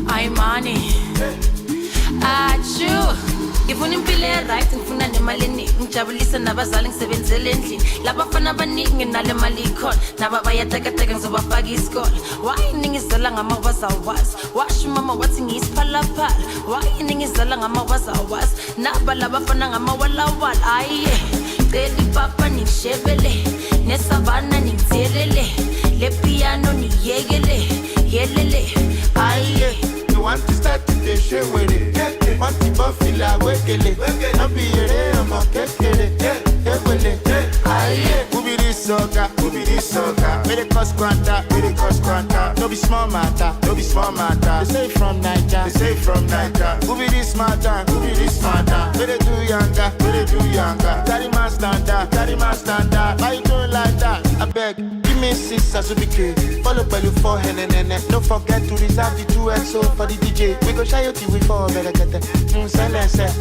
I'm money. Achu. Ngifuna impilo right ngifuna nemali eningi ngijabulisa nabazali ngisebenzele endlini labafana abaningi nale mali ikhona naba bayatekateka ngizobafaka isikole why ningizala ngamawazawazi washo mama wathi ngiyisiphalaphala why ningizala ngamawazawazi naba labafana ngamawalawala ayiye celi papa nishebele nesavana nithelele le piano niyekele yelele ayiye. You want to start to the show with it. Want to buffy la wekele. Don't be here, I'm a kekele. Aye, who be this soca? Who be this soca? May they cost quanta, may they cost quanta. No be small matter, no be small matter. They say from Niger, they say from Niger. Who be this matter? Who be this matter? May they do younger, may they do younger. Carry my standard, carry my standard. Why you doing like that? I beg, give me 6 as we be follow by you 4 and don't forget to reserve the 2XO for the DJ. We go shy you till we fall better get it.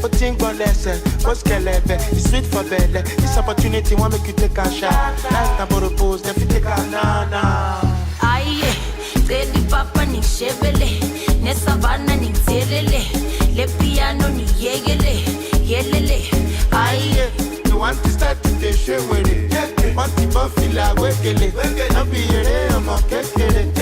But think on lesson, what's kelebe? It's sweet for belly. This opportunity won't make you take a shot. Like a pose, if you take a na. Aye, celi papa nishebele nesavana nithelele le piano niyekele yelele aye. You want to start to the show with it. Want to buffy la wekele. Don't be here, I'm a kekele.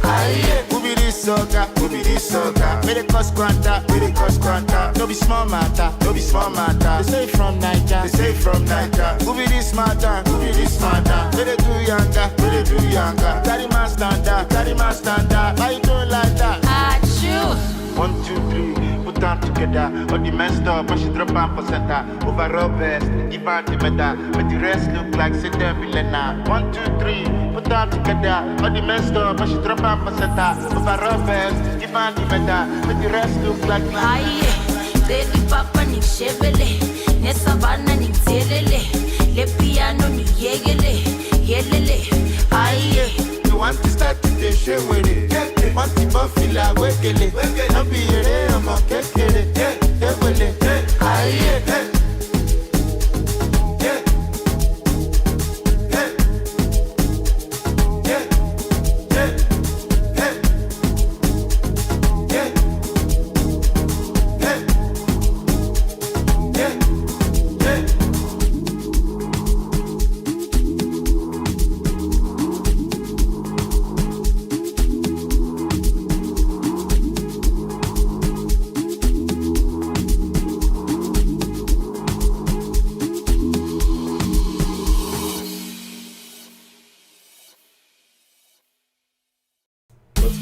Aye, who be this soca? Who be this soca? May they cost quanta, may they cost quanta. No be small matter, no be small matter. They say from Niger, they say from Niger. Who be this matter? Who be this matter? May they do younger, may they do younger. Carry my standard, carry my standard. Why you doing like that? Achoo. 1, 2, 3. Put them together, all the messed up, but she drop on for center. Overall best, give her the medal, but the rest look like Satan Villena. 1, 2, 3, put them together, all the messed up, but she drop on for center. Overall best, give her the medal, but the rest look like aye, celi papa nishebele nesavana nithelele le piano niyekele yelele aye. You want to start to the show with it. Want to buffy la wekele. Don't be here, I'm a kekele. Aye. What's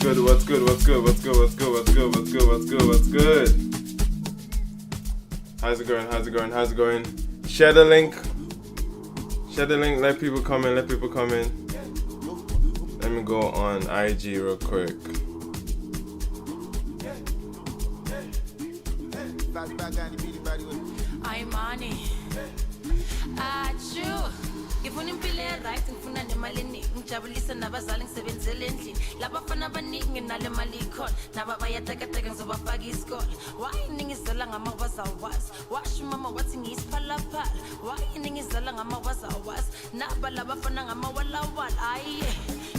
good? How's it going? Share the link, let people come in. Let me go on IG real quick. I'm money. Achoo. Ngifuna impilo right ngifuna nemali eningi ngijabulisa nabazali ngisebenzele endlini labafana abaningi nale mali ikhona naba bayatekateka ngizobafaka isikole why ningizala ngamawazawazi washo mama wathi ngiyisiphalaphala why ningizala ngamawazawazi naba labafana ngamawalawala ayiye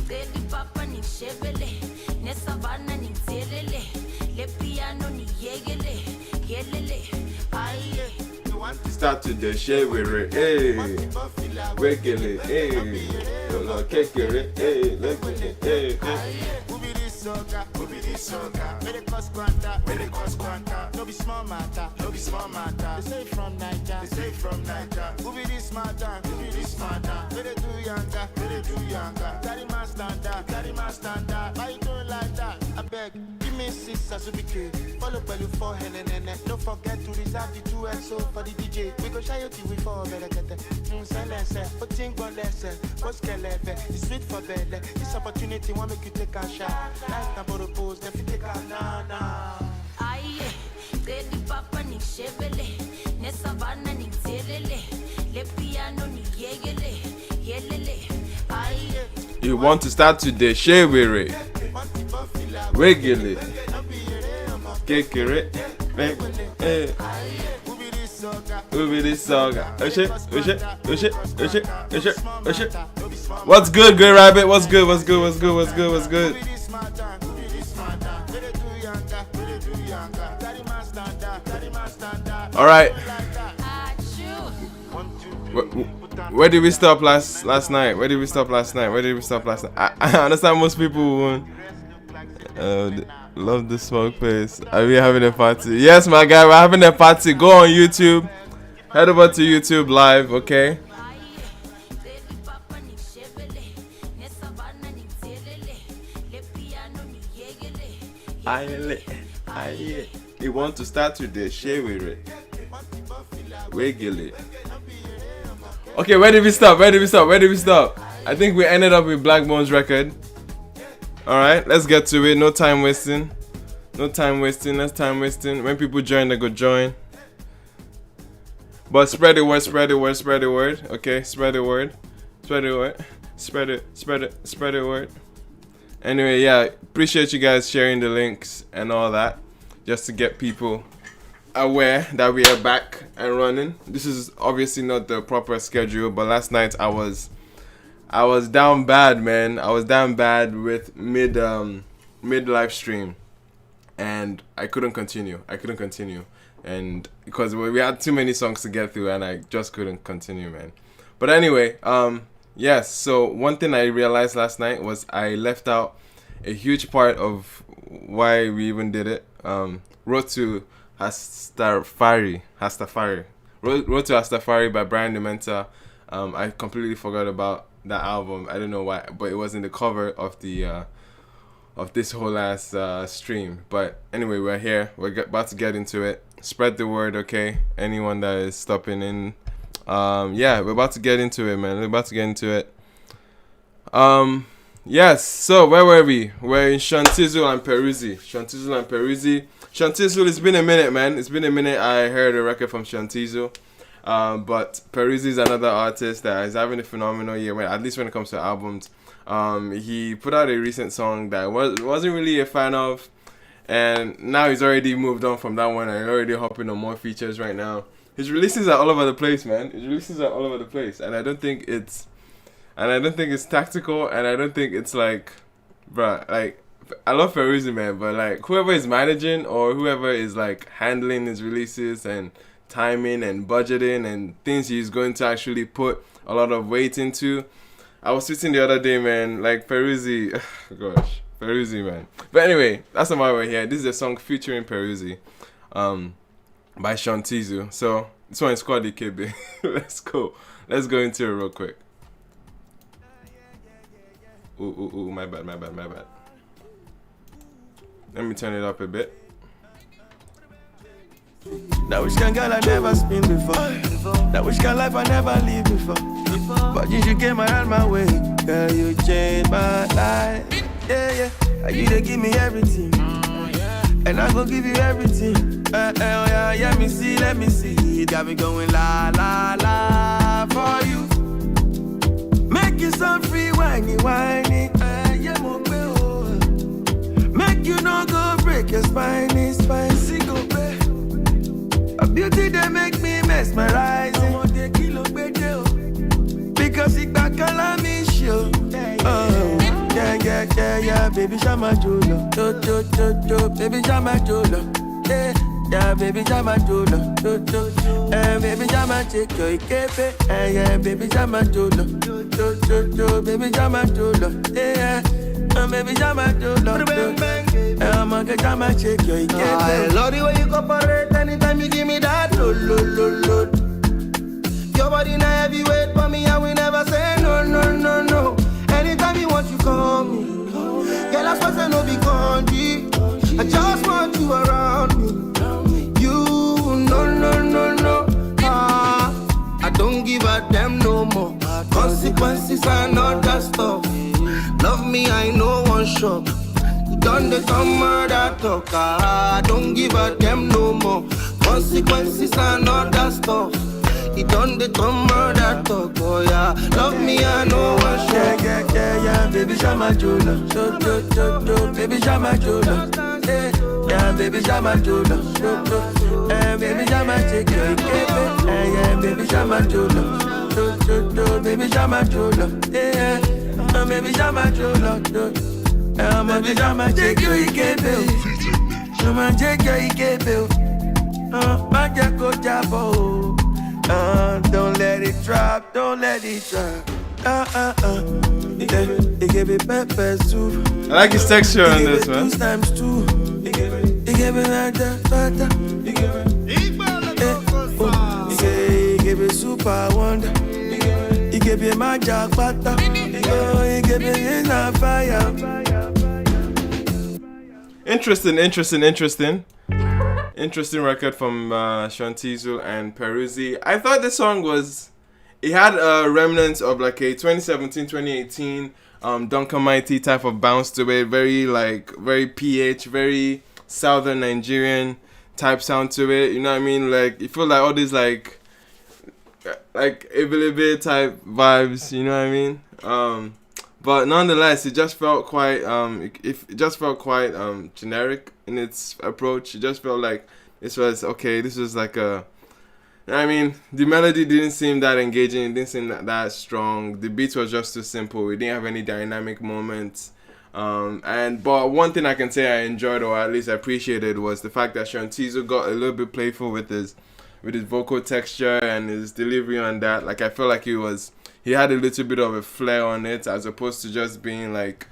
celi papa nishebele nesavana nithelele le piano niyekele yelele ayiye. Start to the share with it, hey. Wekele, hey. Kekele, hey. Hey. Who be this soca? Who be this soca? May they cost quanta, may they cost quanta. No be small matter, no be small matter. They say from Niger, they say from Niger. Who be this matter? Who be this matter? May they do younger, may they do younger. Carry my standard, carry my standard. Why you doing like that? I beg, give me 6 as we be follow by you 4 and don't forget to reserve the 2XO for the DJ. We go shy you till we fall better get it. But think on lesson, what's kelebe? It's sweet for belly. This opportunity won't make you take a shot. Like a pose, if you take a na. Aye, celi papa nishebele nesavana nithelele le piano niyekele yelele aye. You want to start today? Share with it. Regularly. Kekere. Hey. Who be this soca? What's good, Good Rabbit? What's good? All right. Where did we stop last night? Where did we stop last night? I understand most people won't. Love the smoke face. Are we having a party? Yes, my guy, we're having a party. Go on YouTube. Head over to YouTube live, okay? You want to start with the share with it. Wiggle it. Okay, where did we stop? I think we ended up with Black Bonez record. Alright, let's get to it. No time wasting. Less time wasting. When people join, they go join. But spread the word. Okay, spread the word. Spread the word. Anyway, yeah, appreciate you guys sharing the links and all that. Just to get people aware that we are back and running. This is obviously not the proper schedule, but last night I was down bad, man. I was down bad with mid live stream, and I couldn't continue. And because we had too many songs to get through, and I just couldn't continue, man. But anyway, yes. So one thing I realized last night was I left out a huge part of why we even did it. Road to Hastafari. Road to Hastafari by Brian the Mensah. I completely forgot about that album. I don't know why, but it was in the cover of the of this whole ass stream. But anyway, we're here. We're about to get into it. Spread the word, okay? Anyone that is stopping in. Yeah, we're about to get into it, man. Yes, so where were we? We're in Tizzle and Peruzzi. Tizzle, it's been a minute, man. I heard a record from Tizzle. But Peruzzi is another artist that is having a phenomenal year, at least when it comes to albums. He put out a recent song that I wasn't really a fan of, and now he's already moved on from that one and already hopping on more features right now. His releases are all over the place, man. And I don't think it's tactical, and I don't think it's like, bruh, like, I love Peruzzi, man, but like whoever is managing or whoever is like handling his releases and timing and budgeting and things he's going to actually put a lot of weight into. I was tweeting the other day, man, like Peruzzi, gosh, Peruzzi, man. But anyway, that's not why we're here. This is a song featuring Peruzzi, by Tizzle. So this one is called EKB. Let's go into it real quick. Ooh, my bad. Let me turn it up a bit. That wish kind girl I never spin before. That wish kind life I never live before. But you came around my way, girl, you changed my life. Yeah. You they give me everything, and I go give you everything. Yeah, let me see. Got me going la la la for you. Make you some free whiny. Make you no go break your spine, go pay. A beauty they make me mesmerizing. Because it back on me show. Yeah, baby Shama Jolo. Baby Shama Jolo. Yeah, baby Shama Jolo. Baby Shama check your kepe. Yeah, baby Shama Jolo. Baby Shama Jolo. Yeah, baby Shama Jolo. I'm gonna get Shama check your kepe. I love the way you cooperate anytime you give me that load. Your body not heavyweight for me, I will never say no. Anytime you want, you call me. Girl, I suppose I know be country. I just want you around me. You, no. I don't give a damn no more. Consequences are not that stuff. Love me, I know one shot. You done the murder talk. I don't give a damn no more. Consequences are not that stuff. He done the murder talk, oh yeah. Love me, I know one shot. Yeah, baby Shama Jolo. Baby Shama Jolo. Yeah, baby Shama Jolo. Baby Shama take your kepe. Yeah, baby Shama Jolo. Baby Shama Jolo. Yeah, baby Shama Jolo. Baby Shama take your kepe. Shama take your kepe. Majako Jabo. Don't let it drop, don't let it drop. He gave it pepper soup. I like his texture on this one. 2 times 2. He gave it like that, butter. He gave it super wonder. He gave it magic butter. He gave it in a fire. Interesting record from Tizzle and Peruzzi. I thought this song was, it had remnants of like a 2017, 2018 Duncan Mighty type of bounce to it. Very PH, very Southern Nigerian type sound to it. You know what I mean? Like, you feel like all these like Ebelebe type vibes. You know what I mean? But nonetheless, it just felt quite generic in its approach. It just felt like this was like a, I mean, the melody didn't seem that engaging, it didn't seem that strong. The beat was just too simple. We didn't have any dynamic moments. But one thing I can say I enjoyed, or at least appreciated, was the fact that Tizzle got a little bit playful with his vocal texture and his delivery on that. Like, I feel like he had a little bit of a flair on it, as opposed to just being like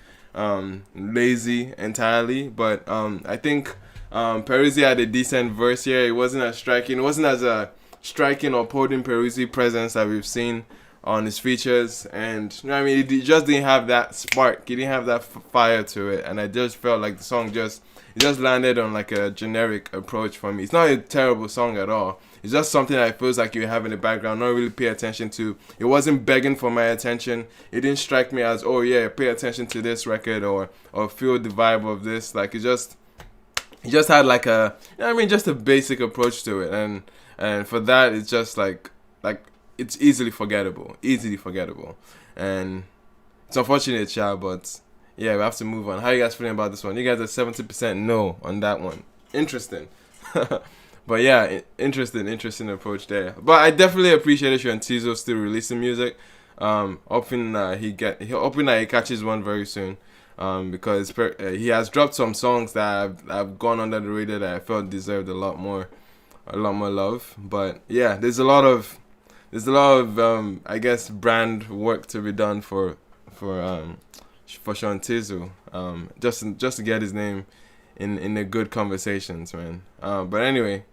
lazy entirely. But I think Peruzzi had a decent verse here. It wasn't as striking. It wasn't as a striking or potent Peruzzi presence that we've seen on his features. And you know what I mean, it just didn't have that spark. It didn't have that fire to it. And I just felt like the song just landed on like a generic approach for me. It's not a terrible song at all. It's just something that feels like you have in the background, not really pay attention to. It wasn't begging for my attention. It didn't strike me as, oh yeah, pay attention to this record or feel the vibe of this. Like, it just had like a, you know what I mean, just a basic approach to it. And for that, it's just like it's easily forgettable. And it's unfortunate, child, but yeah, we have to move on. How are you guys feeling about this one? You guys are 70% no on that one. Interesting. But yeah, interesting approach there. But I definitely appreciate Tizzle still releasing music. Hoping that he catches one very soon. Because he has dropped some songs that have gone under the radar that I felt deserved a lot more love. But yeah, there's a lot of I guess brand work to be done for Tizzle. Just to get his name in the good conversations, man. But anyway.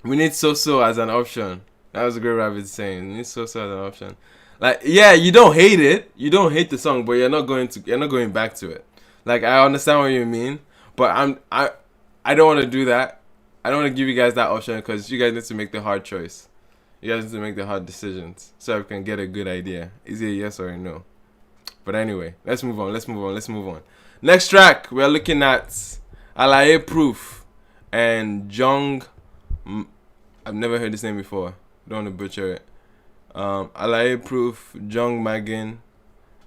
We need So as an option. That was a great rabbit saying. We need So as an option. Like, yeah, you don't hate it. You don't hate the song, but you're not going back to it. Like, I understand what you mean, but I don't want to do that. I don't want to give you guys that option because you guys need to make the hard choice. You guys need to make the hard decisions so we can get a good idea. Is it a yes or a no? But anyway, let's move on. Next track, we're looking at Alaye Proof and Jung. I've never heard this name before. Don't want to butcher it. Alaye Proof, Jung Magin,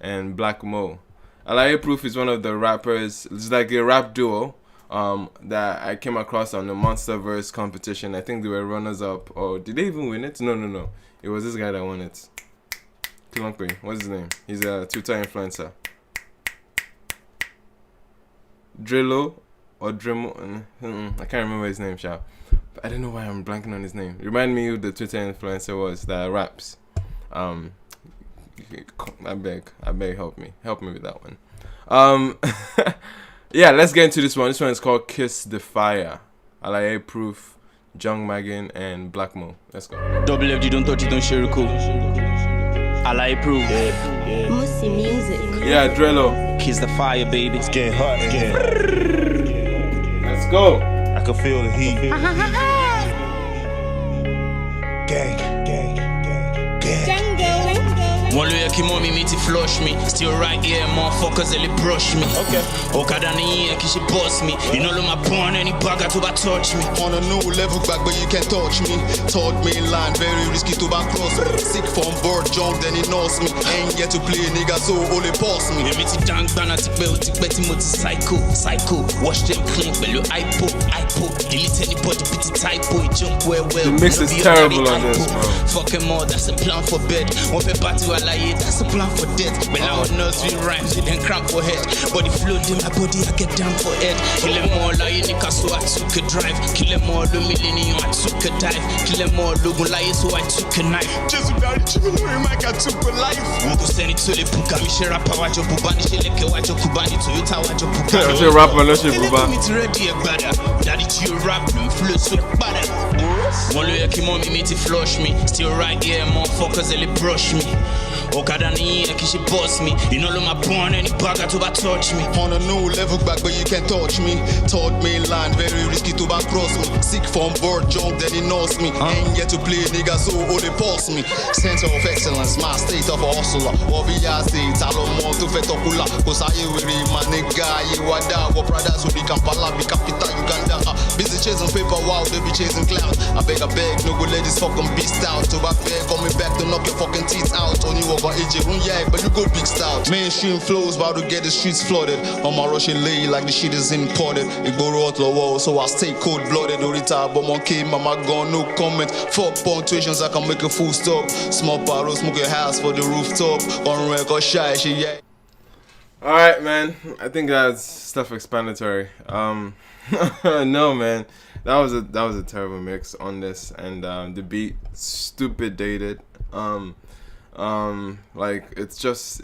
and Blaq Mo. Alaye Proof is one of the rappers. It's like a rap duo that I came across on the Monsterverse competition. I think they were runners up. Or did they even win it? No. It was this guy that won it. Kilonkwe. What's his name? He's a Twitter influencer. Drillo or Drimo. I can't remember his name, Sha. I don't know why I'm blanking on his name. Remind me who the Twitter influencer was that raps. I beg, help me with that one. Yeah, let's get into this one. This one is called Kiss the Fire. Alaye Proof, Jung Magin, and Blaq Mo. Let's go. Double F, you don't touch it, don't share it, cool. Alaye Proof. Musi music. Yeah, Drello. Kiss the fire, baby. It's getting hot again. Let's go. I can feel the heat. Gang. One lawyer came on me to flush me. Still right here, motherfuckers, they brush me. Okay. Okadani, she boss me. You know, my porn, any bugger to touch me. On a new level back, but you can't touch me. Third mainline, very risky to back cross. Sick from board, John, then he knows me. Ain't get to play, nigga, so only pass me. You meet the dang banner, Betty psycho. Wash them clean, but you I put. Delete anybody, pity typo, jump well. The mix is terrible on this, bro. Fucking more, that's a plan for bed. One paper to Alaye, that's a plan for death. But loud nursery rhymes, it then cramp for head. Body flow in my body, I get down for head. Kill them all, I nika, so I took a drive. Kill them all, the millennium, I took a dive. Kill them all, Logan Lie, so I took a knife. Just about it, you know, Mike, I took a life. Mungo send it to the Puka, Mishera Pawajo Pubani, Sheleke Wajo Kubani, Toyota Wajo Puka. I should rap on no shit, Buba. It's ready, brother. Daddy, you rap, flow so bad. One look at mommy, me to flush me. Still right here, motherfuckers, they brush me. Okadani, she boss me. You know, my porn, any bag to touch me. On a new level back, but you can't touch me. Third mainland, very risky to back cross me. Sick from board, jump, then he knows me. Ain't get to play, nigga, so all they pause me. Center of excellence, my state of a hustler. Obia state, Alomo to Fetokula. Cause I will read my nigga, you wada, what brothers will be Kampala, be Capita, Uganda. Busy chasing paper, wow, they be chasing clout. I beg, no go let this fucking beast out. To back there, coming back to knock your fucking teeth out. On you over AJ, yeah, but you go big stout. Mainstream flows, about to get the streets flooded. On my Russian lay, like the shit is imported. It go out the wall, so I stay cold blooded. Orita, but my came, mama gone, no comment. Fuck punctuations, I can make a full stop. Small barrel, smoke a house for the rooftop. On record, shy, she, yeah. Alright, man. I think that's self-explanatory. No, man. That was a terrible mix on this, and the beat stupid dated. Like it's just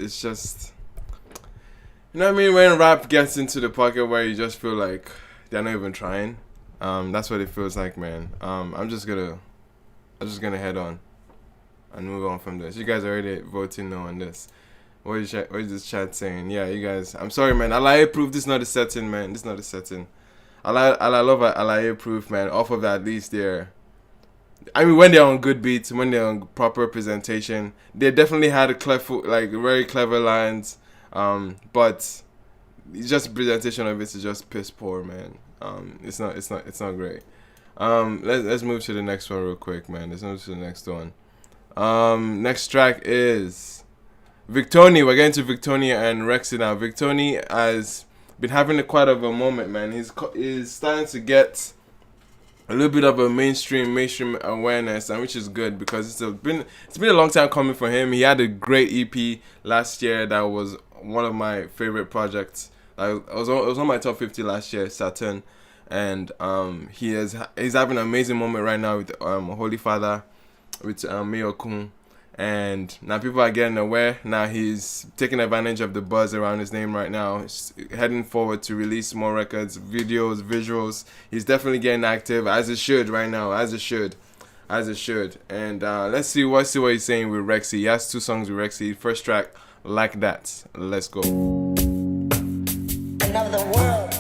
you know what I mean, when rap gets into the pocket where you just feel like they're not even trying. That's what it feels like, man. I'm just gonna head on and move on from this. You guys are already voting no on this. What is this chat saying? Yeah, you guys. I'm sorry, man. Alaye proof. This is not the setting, man. This is not the setting. I love Alaye proof, man. Off of that, at least they're. I mean, when they're on good beats, when they're on proper presentation, they definitely had a clever, like very clever lines. But it's just presentation of it is just piss poor, man. It's not great. Let's move to the next one real quick, man. Let's move to the next one. Next track is Victony. We're getting to Victony and Rexxie now. Victony has been having quite of a moment, man. He's starting to get a little bit of a mainstream awareness, and which is good because it's been a long time coming for him. He had a great EP last year that was one of my favorite projects. It was on my top 50 last year, Saturn, and he's having an amazing moment right now with Holy Father, with Mayo Kun. And now people are getting aware. Now he's taking advantage of the buzz around his name right now. He's heading forward to release more records, videos, visuals. He's definitely getting active, as it should right now, as it should. And let's see what he's saying with Rexxie. He has 2 songs with Rexxie. First track, Like That. Let's go. Another world.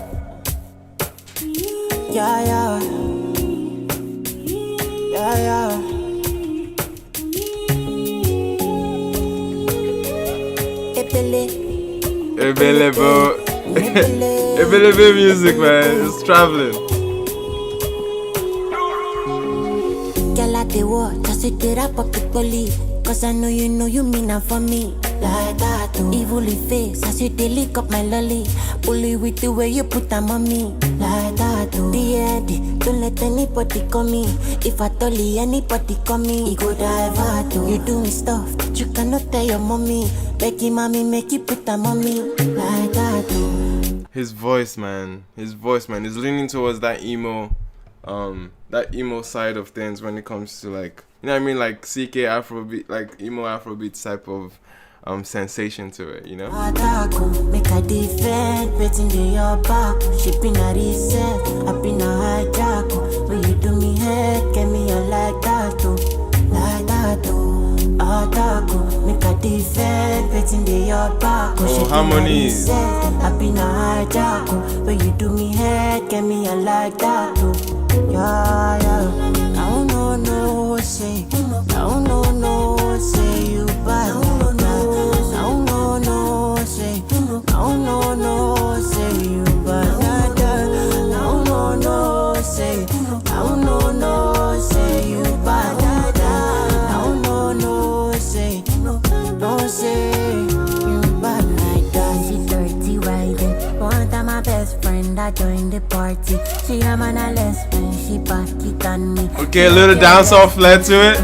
Yeah. Available music, man. It's traveling. Girl at the war, just sit it up it believe. Cause I know you mean that for me. Like that too. Evilly face, as you lick up my lolly. Bully with the way you put them on me. Like that too. Don't let anybody come me. If I told you anybody come me, you go dive too. You doing stuff that you cannot tell your mommy. Becky mommy make you put them on me. Like that too. His voice, man. He's leaning towards that emo side of things when it comes to, like, you know what I mean, like CK Afrobeat, like emo Afrobeat type of sensation to it, you know. Make a defend, waiting in your back. She been a reset, I been a hijack. When you do me head, get me a like that too, like that too. Make a defend, waiting in your back. Oh, harmonies. I been a hijack. When you do me head, get me a like that too. Yeah. I don't know, say. I don't know, say you bad. I don't know, say. I don't know, say you bad. I don't know, say. I don't know, say you bad. I don't know, say. Don't say you bad like that. She dirty riding. One time my best friend I joined the party. She a man a lesbian. She back it on me. Okay, a little dancehall flair to it.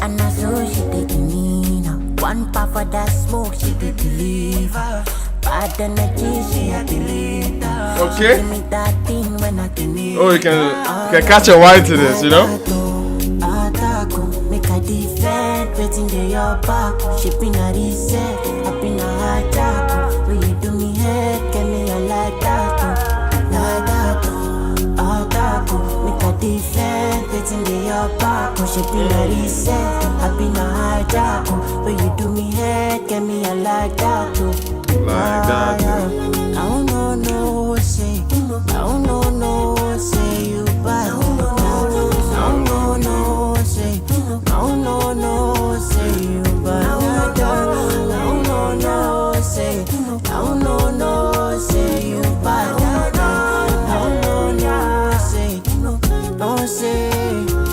And I saw she taking me now. One puff of that smoke, she did deliver. Bad energy, she a deleter. Okay. Give me that thing when I can eat. Oh, you can catch a wine to this, you know? Make a defend, waiting there your back. She been a reset, I been a hijack. When you do me head, get me a like that. Like that, make a defend, waiting there your back. She been a reset, I been a hijack. When you do me head, get me a like that. Like that. I don't know, say, I don't know, say you bad. I don't know, say, I don't know, say you bad. I don't know, say, I don't know, say you bad. I don't know, say, don't say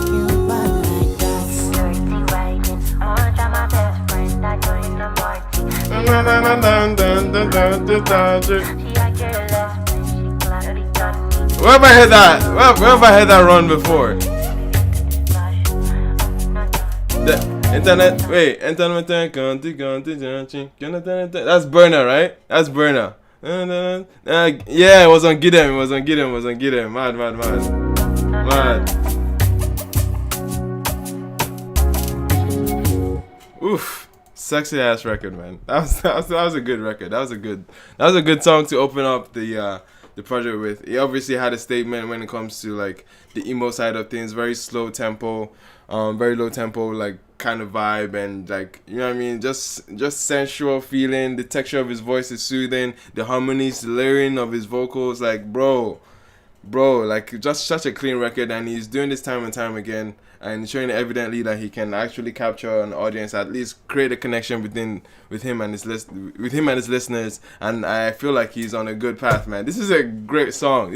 you bad like that. Dirty riding, I'ma try my best friend. I join the party. Where have I heard that? Where have I heard that run before? The internet. Wait, internet. That's Burner, right? That's Burner. Yeah, it was on Gidem. It was on Gidem. Mad. Oof. Sexy ass record, man. That was a good record. That was a good song to open up the project with. He obviously had a statement when it comes to like the emo side of things. Very slow tempo, very low tempo, like kind of vibe, and like, you know what I mean, just sensual feeling. The texture of his voice is soothing. The harmonies, the layering of his vocals, like bro, like just such a clean record, and he's doing this time and time again, and showing evidently that he can actually capture an audience, at least create a connection with him and his listeners, and I feel like he's on a good path, man. This is a great song.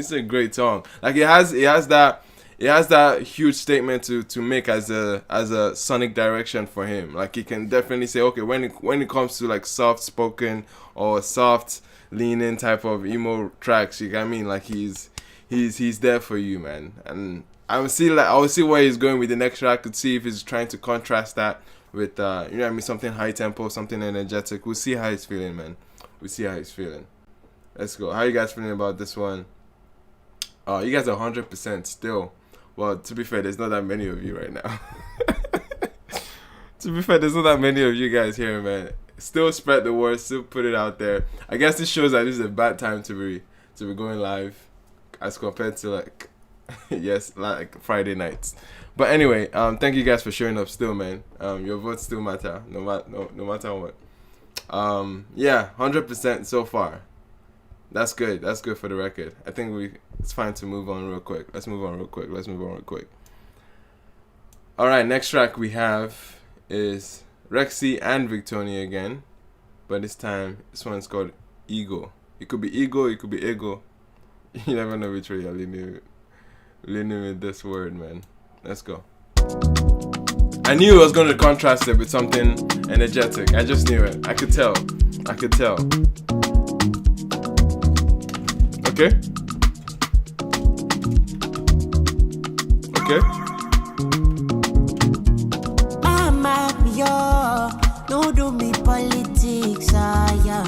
Like it has that huge statement to make as a sonic direction for him. Like he can definitely say, okay, when it comes to like soft spoken or soft leaning type of emo tracks, you get what I mean? Like he's there for you, man. And I will see where he's going with the next track. Could see if he's trying to contrast that with you know what I mean, something high tempo, something energetic. We'll see how he's feeling, man. Let's go. How you guys feeling about this one? You guys are 100% still. Well, to be fair, there's not that many of you right now. To be fair, there's not that many of you guys here, man. Still spread the word, still put it out there. I guess this shows that this is a bad time to be going live as compared to like like Friday nights. But anyway, thank you guys for showing up still, man. Your votes still matter, no matter what. 100% so far. That's good for the record. I think it's fine to move on real quick. Let's move on real quick. Alright, next track we have is Rexxie and Victony again. But this one's called Ego. It could be Ego, it could be Ego. You never know which way you're leaning with this word, man. Let's go. I knew I was going to contrast it with something energetic. I just knew it. I could tell. Okay. Mama, yo, no do me politics, yeah.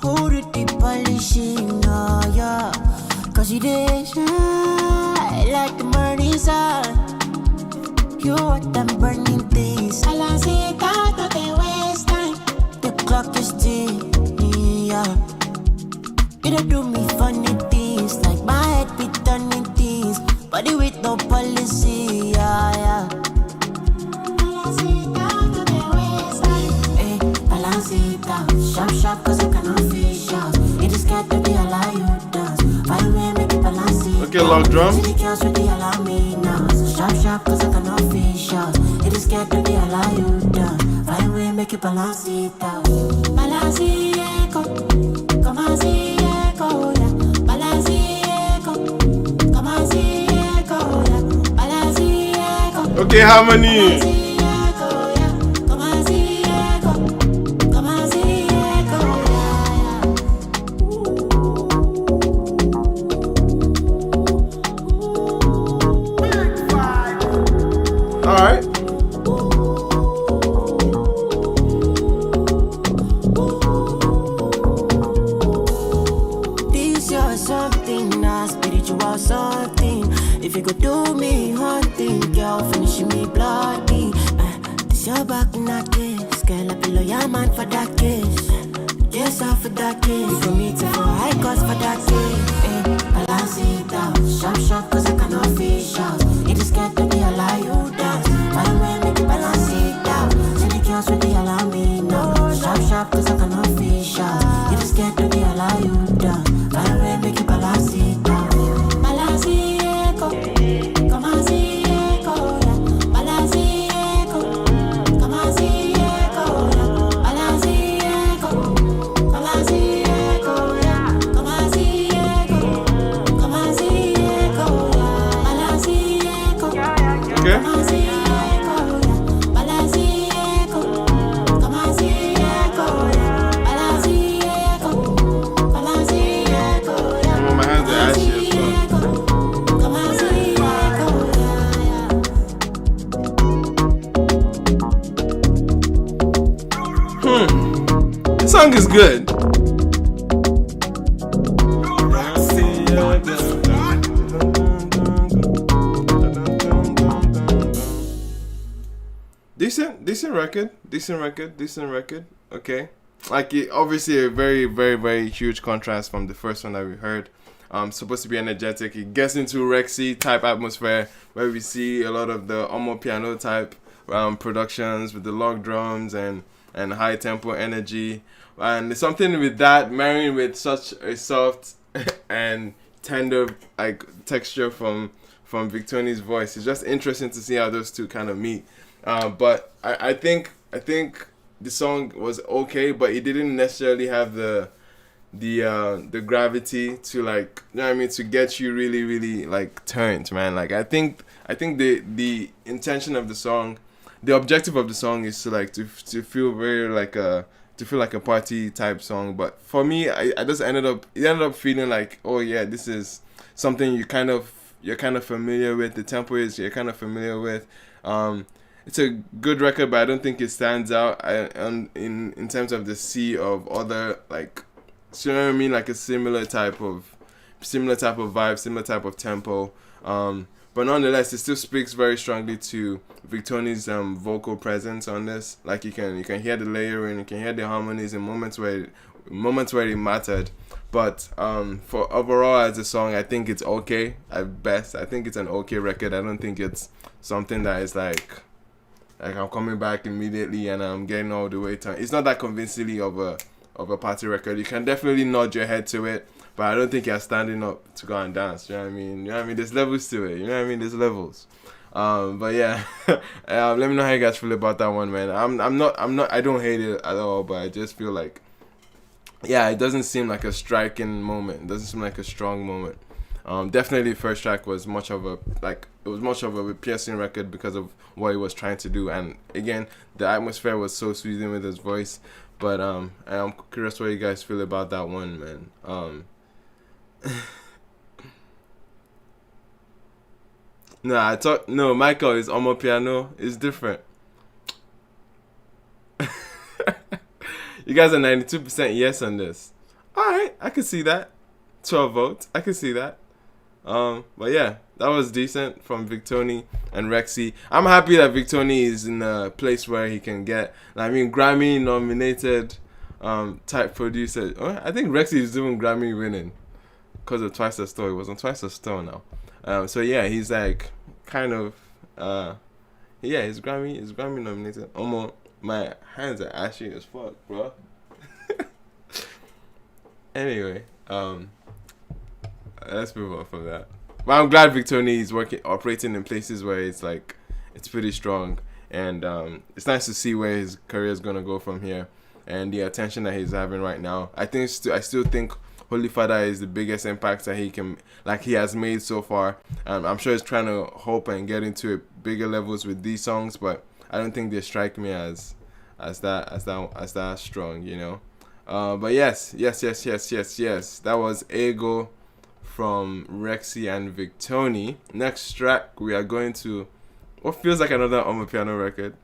Who do the polishing, yeah. Cause you did shine like the morning sun. You what them burning things. I lost it out of the waste time. The clock is ticking, yeah. You don't do me funny things, like my head be turning things. Body with no policy, yeah. Balance it out of the waste time. Hey, balance it out. Sharp, cause I cannot fish out. It is scared to be Alaye you dance. Why we make it balance it? Okay, long drum. See the girls with the Alaye me now. So sharp, cause I cannot fish out. It is scared to be Alaye you dance. Why we make it balance it out? Balance it, come on, see. Okay, harmony. Alright. go do me hunting, girl, finishing me bloody. This your back in that kiss, girl, I below your man for that kiss. Yes, I for that kiss. You for me to for high cost for that kiss. Balance it out, sharp, cause I cannot fish out. It is scared to be a lie, you dance. My way, make you balance it out. See the girls with the allow me now. Sharp, cause I cannot fish out. It is scared to be a lie, you dance. My way, make you balance it out. Balance it, go. Come on, see it, go. Balance it, go. Come on, see it, go. Balance it, go. Come on, see it, go. Come on, see it, go. Come on, see it, go. Balance it, go. Okay. Come on, see it, go. Balance it, go. Come on, see it, go. Balance it, go. Balance it, go. Oh, my hands are ashy as well. Come on, see it, go. The song is good. Decent record. Okay, like obviously a very, very, very huge contrast from the first one that we heard. Supposed to be energetic. It gets into Rexxie type atmosphere where we see a lot of the Omo piano type productions with the log drums and high tempo energy. And there's something with that marrying with such a soft and tender like texture from Victony's voice. It's just interesting to see how those two kind of meet. But I think the song was okay, but it didn't necessarily have the gravity to, like, you know what I mean, to get you really, really like turned, man. Like I think the intention of the song, the objective of the song is to feel very like a party type song. But for me, I just ended up feeling like, oh yeah, this is something you're kind of familiar with. The tempo is you're kind of familiar with. It's a good record, but I don't think it stands out in terms of the sea of other, like, you know what I mean, like a similar type of vibe, similar type of tempo. But nonetheless, it still speaks very strongly to Victony's vocal presence on this. Like you can hear the layering, you can hear the harmonies in moments where it mattered. But for overall as a song, I think it's okay at best. I think it's an okay record. I don't think it's something that is like I'm coming back immediately and I'm getting all the way turned. It's not that convincingly of a party record. You can definitely nod your head to it, but I don't think you're standing up to go and dance. You know what I mean? There's levels to it. You know what I mean? There's levels. But yeah, let me know how you guys feel about that one, man. I'm not. I don't hate it at all, but I just feel like, yeah, it doesn't seem like a striking moment. It doesn't seem like a strong moment. Definitely, first track was much of a piercing record because of what he was trying to do, and again, the atmosphere was so soothing with his voice. But I'm curious what you guys feel about that one, man. No, Michael is Omo piano. It's different. You guys are 92% yes on this. Alright, I can see that. 12 votes. I can see that. But yeah, that was decent from Victony and Rexxie. I'm happy that Victony is in a place where he can get, Grammy nominated type producer. I think Rexxie is even Grammy winning because of Twice the Store. He was on Twice the Store now. So yeah, he's like kind of he's Grammy nominated. My hands are ashy as fuck, bro. Anyway, let's move on from that. But I'm glad Victony is operating in places where it's like it's pretty strong, and it's nice to see where his career is gonna go from here, and the attention that he's having right now. I still think Holy Father is the biggest impact that he has made so far. I'm sure he's trying to hope and get into bigger levels with these songs, but I don't think they strike me as that strong, you know. But yes. That was Ego from Rexxie and Victony. Next track, we are going to what feels like another Omo piano record.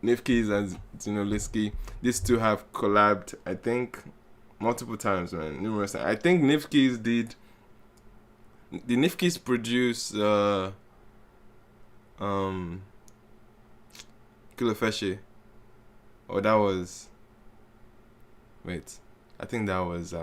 Nifkeys and Zinoleesky. These two have collabed, I think, multiple times, man. Numerous times. I think Nifkeys Did Nifkis produce Kilofeshe? Or that was wait. I think that was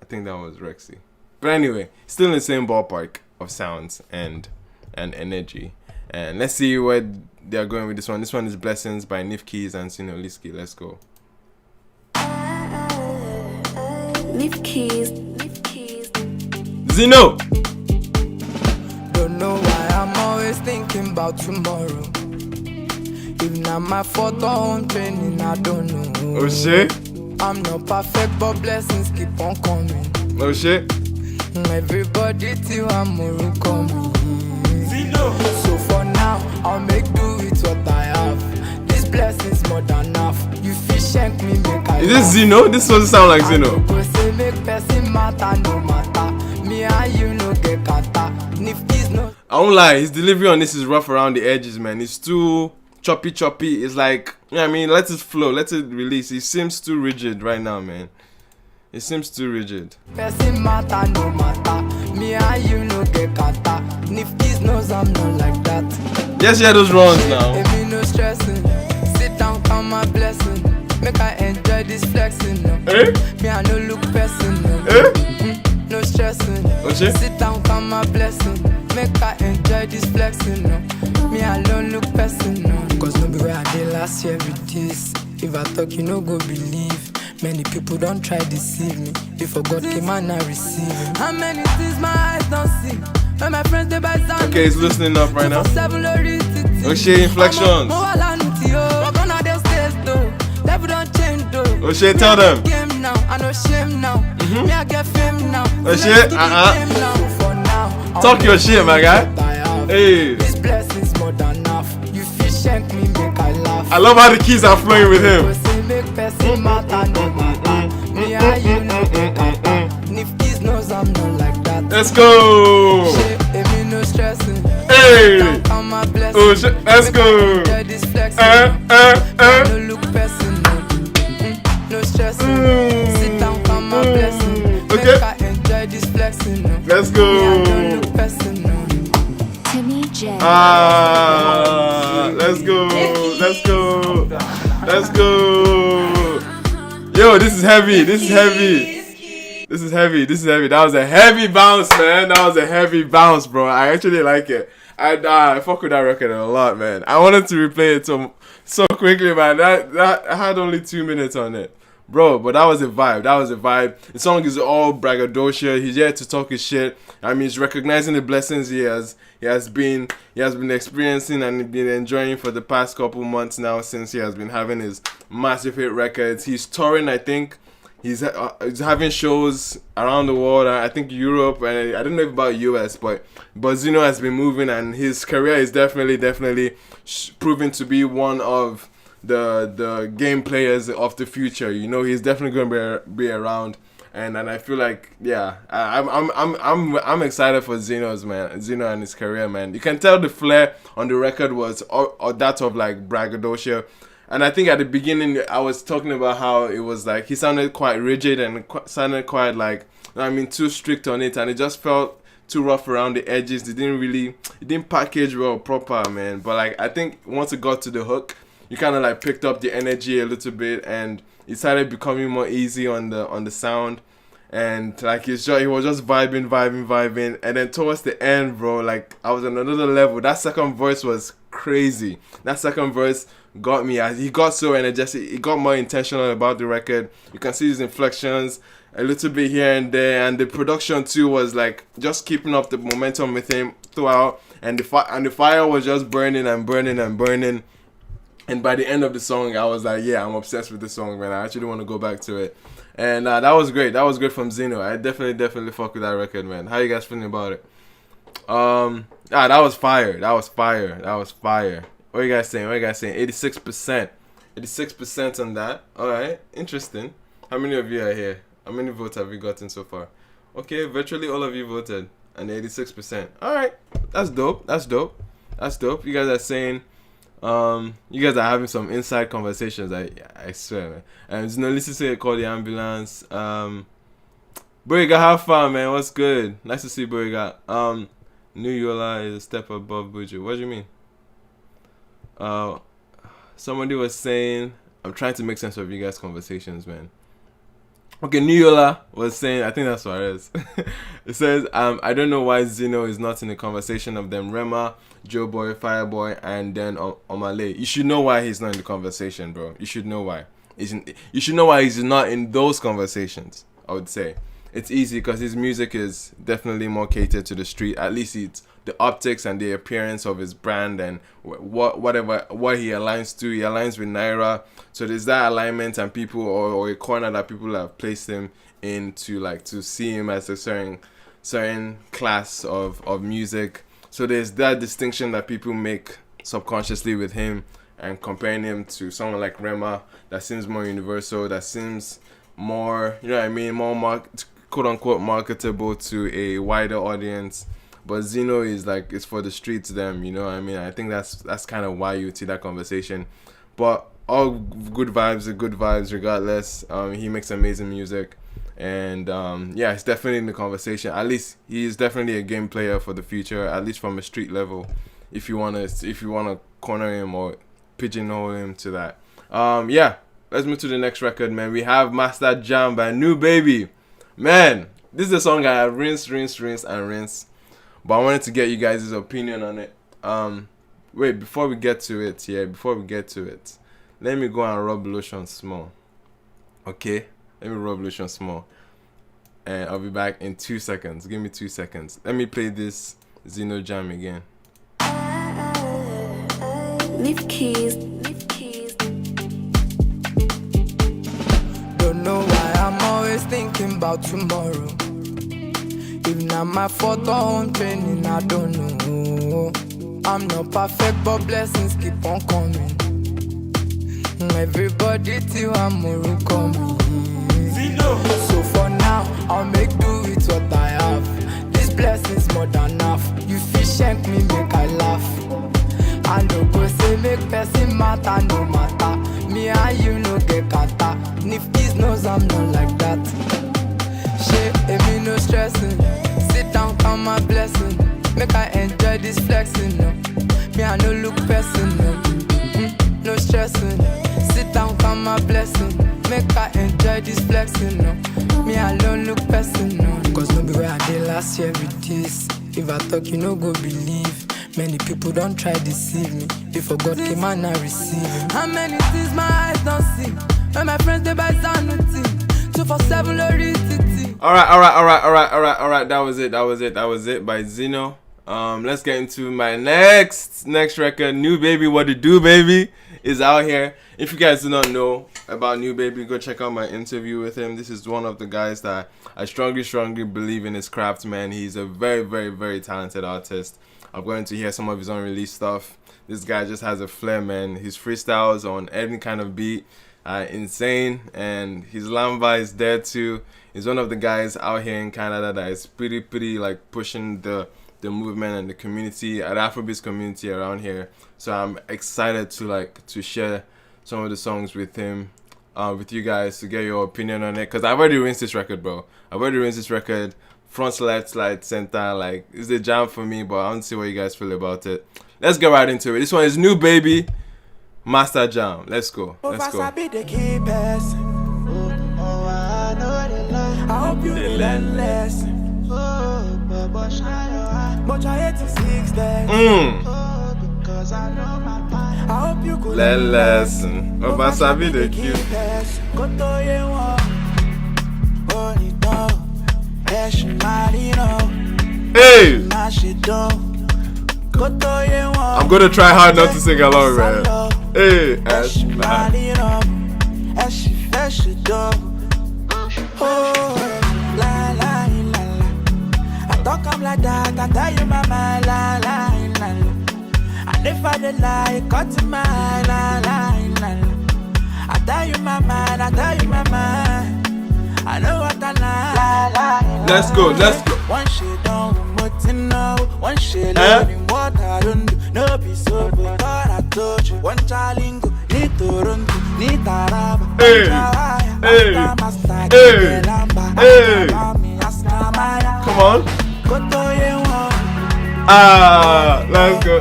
Rexxie. But anyway, still in the same ballpark of sounds and energy. And let's see where they're going with this one. This one is Blessings by Nifkis and Zinoleesky. Let's go. Nifkis. Zino! Don't know why I'm always thinking about tomorrow. If not my fault or home training, I don't know. Oh shit. I'm not perfect, but blessings keep on coming. Oh shit. Everybody till I'm coming. So for now, I'll make do with what I have. This blessings more than enough. You fish shank me, make I. Is this Zino? This doesn't sound like Zino. Go say make person matter, no matter. Me and you no get kata. Nifkis no. I won't lie, his delivery on this is rough around the edges, man. It's too choppy. It's like, you know what I mean, let it flow, let it release. It seems too rigid right now, man. It seems too rigid. Person matter, no matter. Me and you no get kata. Nifkis knows I'm not like that. Yes, yeah, those runs now. Me no stressing. Sit down, count my blessing. Make I enjoy this flexing. No. Eh? Me I no look person. No. No stressing. Okay. Sit down, count my blessing. Make I enjoy this flexing. No. Me I don't look person. No. Cause no be where I did last year with this. If I talk, you no go believe. Many people don't try deceive me. Before God came and I receive him. How many things my eyes don't see? When my friends they buy sound. Okay, he's listening up right now. Oh shit, inflections. Oh shit, tell them. Oh shit, talk your shit, my guy. Hey. This blessings more than enough. You fish shank me, make I laugh. I love how the keys are flowing with him. Let's go. Hey. Oh shit, let's go. Okay. Let's go. Let's go. Let's go. Yo, this is heavy. That was a heavy bounce, man. That was a heavy bounce, bro. I actually like it. I fuck with that record a lot, man. I wanted to replay it so quickly, man. That I had only 2 minutes on it, bro. But that was a vibe. The song is all braggadocio. He's here to talk his shit. I mean, he's recognizing the blessings he has been experiencing and been enjoying for the past couple months now, since he has been having his massive hit records. He's touring, I think. He's having shows around the world. I think Europe, and I don't know about US, but Zino has been moving, and his career is definitely proving to be one of the game players of the future. You know, he's definitely going to be around, and I feel like, yeah, I'm excited for Zino and his career, man. You can tell the flair on the record was or that of like braggadocio. And I think at the beginning I was talking about how it was like he sounded quite rigid and sounded quite like, too strict on it, and it just felt too rough around the edges. It didn't package well proper, man. But like, I think once it got to the hook, you kind of like picked up the energy a little bit, and it started becoming more easy on the sound. And like he was just vibing, and then towards the end, bro, like I was on another level. That second verse was crazy. That second verse got me. He got so energetic. He got more intentional about the record. You can see his inflections a little bit here and there, and the production too was like just keeping up the momentum with him throughout. And the fire was just burning. And by the end of the song, I was like, yeah, I'm obsessed with this song, man. I actually want to go back to it. And that was great. That was great from Zino. I definitely fuck with that record, man. How you guys feeling about it? That was fire. What are you guys saying? 86%. 86% on that. Alright, interesting. How many of you are here? How many votes have you gotten so far? Okay, virtually all of you voted. And 86%. Alright, that's dope. You guys are saying, you guys are having some inside conversations, I swear, man. Zinoleesky say call the ambulance. Buriga, have fun, man. What's good? Nice to see Buriga. New Yola is a step above Buju. What do you mean? Somebody was saying, I'm trying to make sense of you guys' conversations, man. Okay, New Yola was saying, I think that's what it is. It says, I don't know why Zino is not in the conversation of them. Rema, Joe Boy, Fireboy, and then Omale. You should know why he's not in the conversation, bro. You should know why. You should know why he's not in those conversations, I would say. It's easy because his music is definitely more catered to the street. At least it's the optics and the appearance of his brand and what he aligns to. He aligns with Naira. So there's that alignment and people or a corner that people have placed him in to see him as a certain class of music. So there's that distinction that people make subconsciously with him and comparing him to someone like Rema that seems more universal, that seems more, you know what I mean, more quote unquote marketable to a wider audience. But Zino is like, it's for the streets them, you know what I mean? I think that's kind of why you see that conversation. But all good vibes are good vibes regardless. He makes amazing music. And yeah, it's definitely in the conversation. At least he is definitely a game player for the future, at least from a street level. If you wanna corner him or pigeonhole him to that. Yeah, let's move to the next record, man. We have Master Jam by NuBaby. Man, this is a song I have rinse. But I wanted to get you guys' opinion on it. Wait, before we get to it, let me go and rub lotion small. Okay? Let me rub lotion small. And I'll be back in 2 seconds. Give me 2 seconds. Let me play this Zino Jam again. Leave keys. Don't know why I'm always thinking about tomorrow. If not my fault or own training, I don't know. I'm not perfect, but blessings keep on coming. Everybody till I'm more coming. So for now, I'll make do with what I have. This blessing's more than enough. You fish shank me, make I laugh. I no go say make person matter, no matter. Me and you no get kata. Nifty's knows I'm not like that. Shit, me no stressing. Sit down, count my blessing. Make I enjoy this flexing, no. Me I no look person, no. No stressing. Sit down, count my blessing. Make I enjoy this flexing, no. Me I don't look person, no. Cause no be where I did last year with this. If I talk, you no go believe. Many people don't try deceive me. Before God came and I receive him. How many things my eyes don't see? When my friends they buy Zinoleesky. 247 Lority. Alright. That was it by Zino. Let's get into my next record. NuBaby, what to do, baby, is out here. If you guys do not know about NuBaby, go check out my interview with him. This is one of the guys that I strongly believe in his craft, man. He's a very talented artist. I'm going to hear some of his unreleased stuff. This guy just has a flair, man. His freestyles on any kind of beat are insane, and his lamba is there too. He's one of the guys out here in Canada that is pretty like pushing the movement and the community, the Afrobeats community around here. So I'm excited to share some of the songs with him, with you guys, to get your opinion on it. Cause I've already rinsed this record, bro. Front, left, slide, center, like, it's a jam for me, but I want to see what you guys feel about it. Let's get right into it. This one is NuBaby, Master Jam. Let's go. I hope you learn lesson. But I 86 days. I hope you could learn lesson. Obasabi the cute. Hey! I'm gonna try hard not to sing along, man. Hey! I talk I'm like that, I tell you my mind, la. And if I did lie, cut to my la. I tell you my mind, I know what I like. Let's go. One shit don't want to know. One shit learning what I don't do. No be so but I told you. One chalingo, need to run, need to rub. Hey. Come on. Ah, let's go.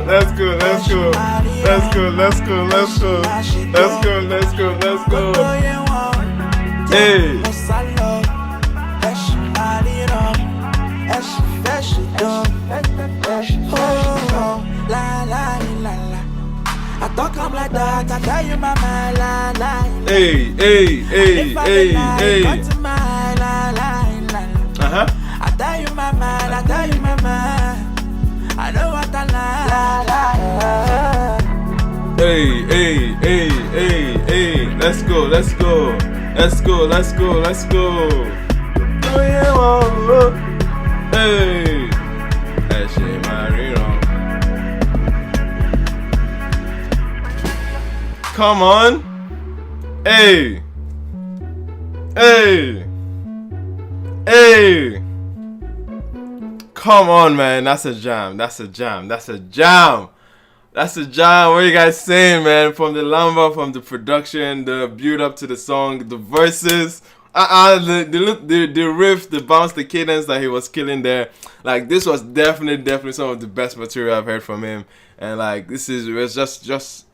Hey. I talk I'm like that, I tell you my mind, Hey. I tell you my mind, I know what I like. Hey. Let's go. Hey. Come on. Hey. Come on, man. That's a jam. What are you guys saying, man? From the lamba, from the production, the build up to the song, the verses, the riff, the bounce, the cadence that he was killing there. Like, this was definitely some of the best material I've heard from him. And like, it was just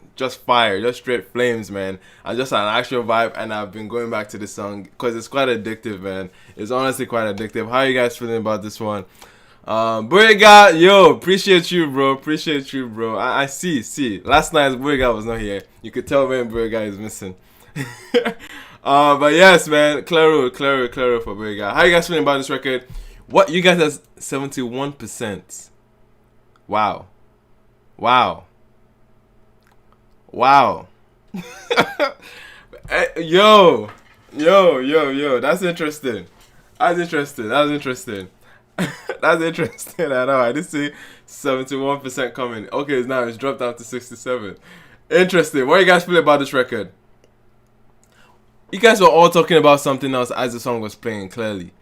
fire, just straight flames, man, and just an actual vibe. And I've been going back to this song because it's quite addictive, man. It's honestly quite addictive. How are you guys feeling about this one? Burga, yo, appreciate you, bro. I see. Last night Burga was not here. You could tell when Burga is missing. But yes, man, claro for Burga. How are you guys feeling about this record? What, you guys have 71%. Wow. Yo, that's interesting. That's interesting. I know. I did see 71% coming. Okay, now it's dropped down to 67. Interesting. What do you guys feel about this record? You guys were all talking about something else as the song was playing. Clearly.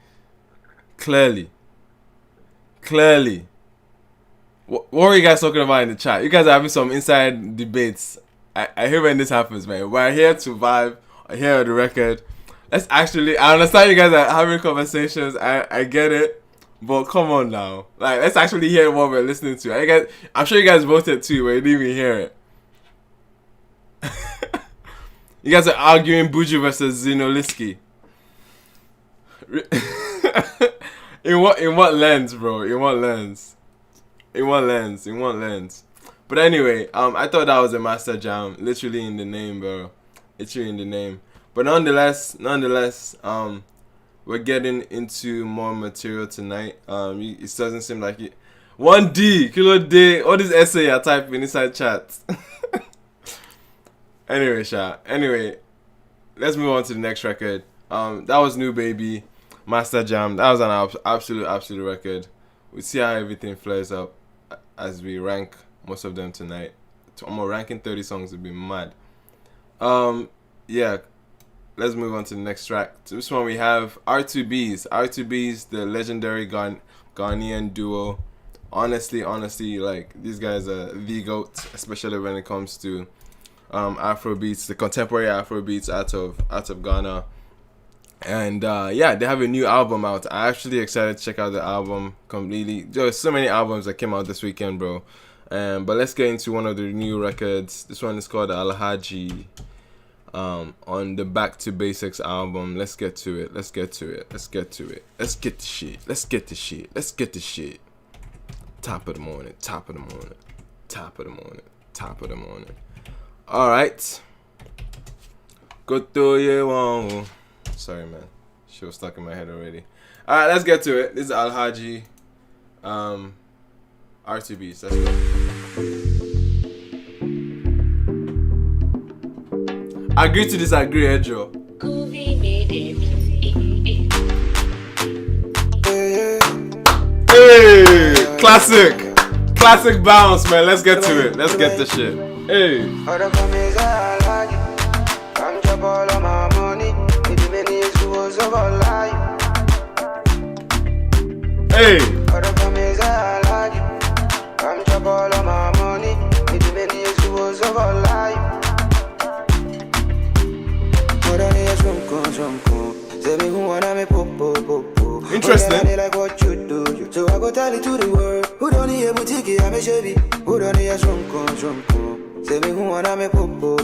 What were you guys talking about in the chat? You guys are having some inside debates. I hear when this happens, man. We're here to vibe. I hear the record. I understand you guys are having conversations. I get it. But come on now. Like, let's actually hear what we're listening to. I'm sure you guys voted too, but you didn't even hear it. You guys are arguing Buju versus Zinoleesky. In what lens, bro? In what lens? But anyway, I thought that was a master jam. Literally in the name, bro. But nonetheless, we're getting into more material tonight. It doesn't seem like it. 1D, kilo day. All this essay you're typing inside chat. Anyway, let's move on to the next record. That was NuBaby, Master Jam. That was an absolute record. We'll see how everything flares up as we rank most of them tonight. Ranking 30 songs would be mad. Yeah. Let's move on to the next track. To this one we have R2Bees, the legendary Ghanaian duo. Honestly, like, these guys are the GOAT, especially when it comes to Afrobeats, the contemporary Afrobeats out of Ghana. And yeah, they have a new album out. I'm actually excited to check out the album completely. There's so many albums that came out this weekend, bro. But let's get into one of the new records. This one is called Alhaji. On the Back to Basics album. Let's get to it. Let's get the shit. Top of the morning. Alright. Sorry, man. She was stuck in my head already. Alright, let's get to it. This is Alhaji. R2Bees. Let's go. Agree to disagree, Edjo. Hey, classic bounce, man. Let's get to it. Let's get the shit. Hey. Hey. Interesting. They like what you do. So I go tell it to the world. Who don't need a boutique, I'm a chevy. Who don't need a shunko. Say me who wanna me popo.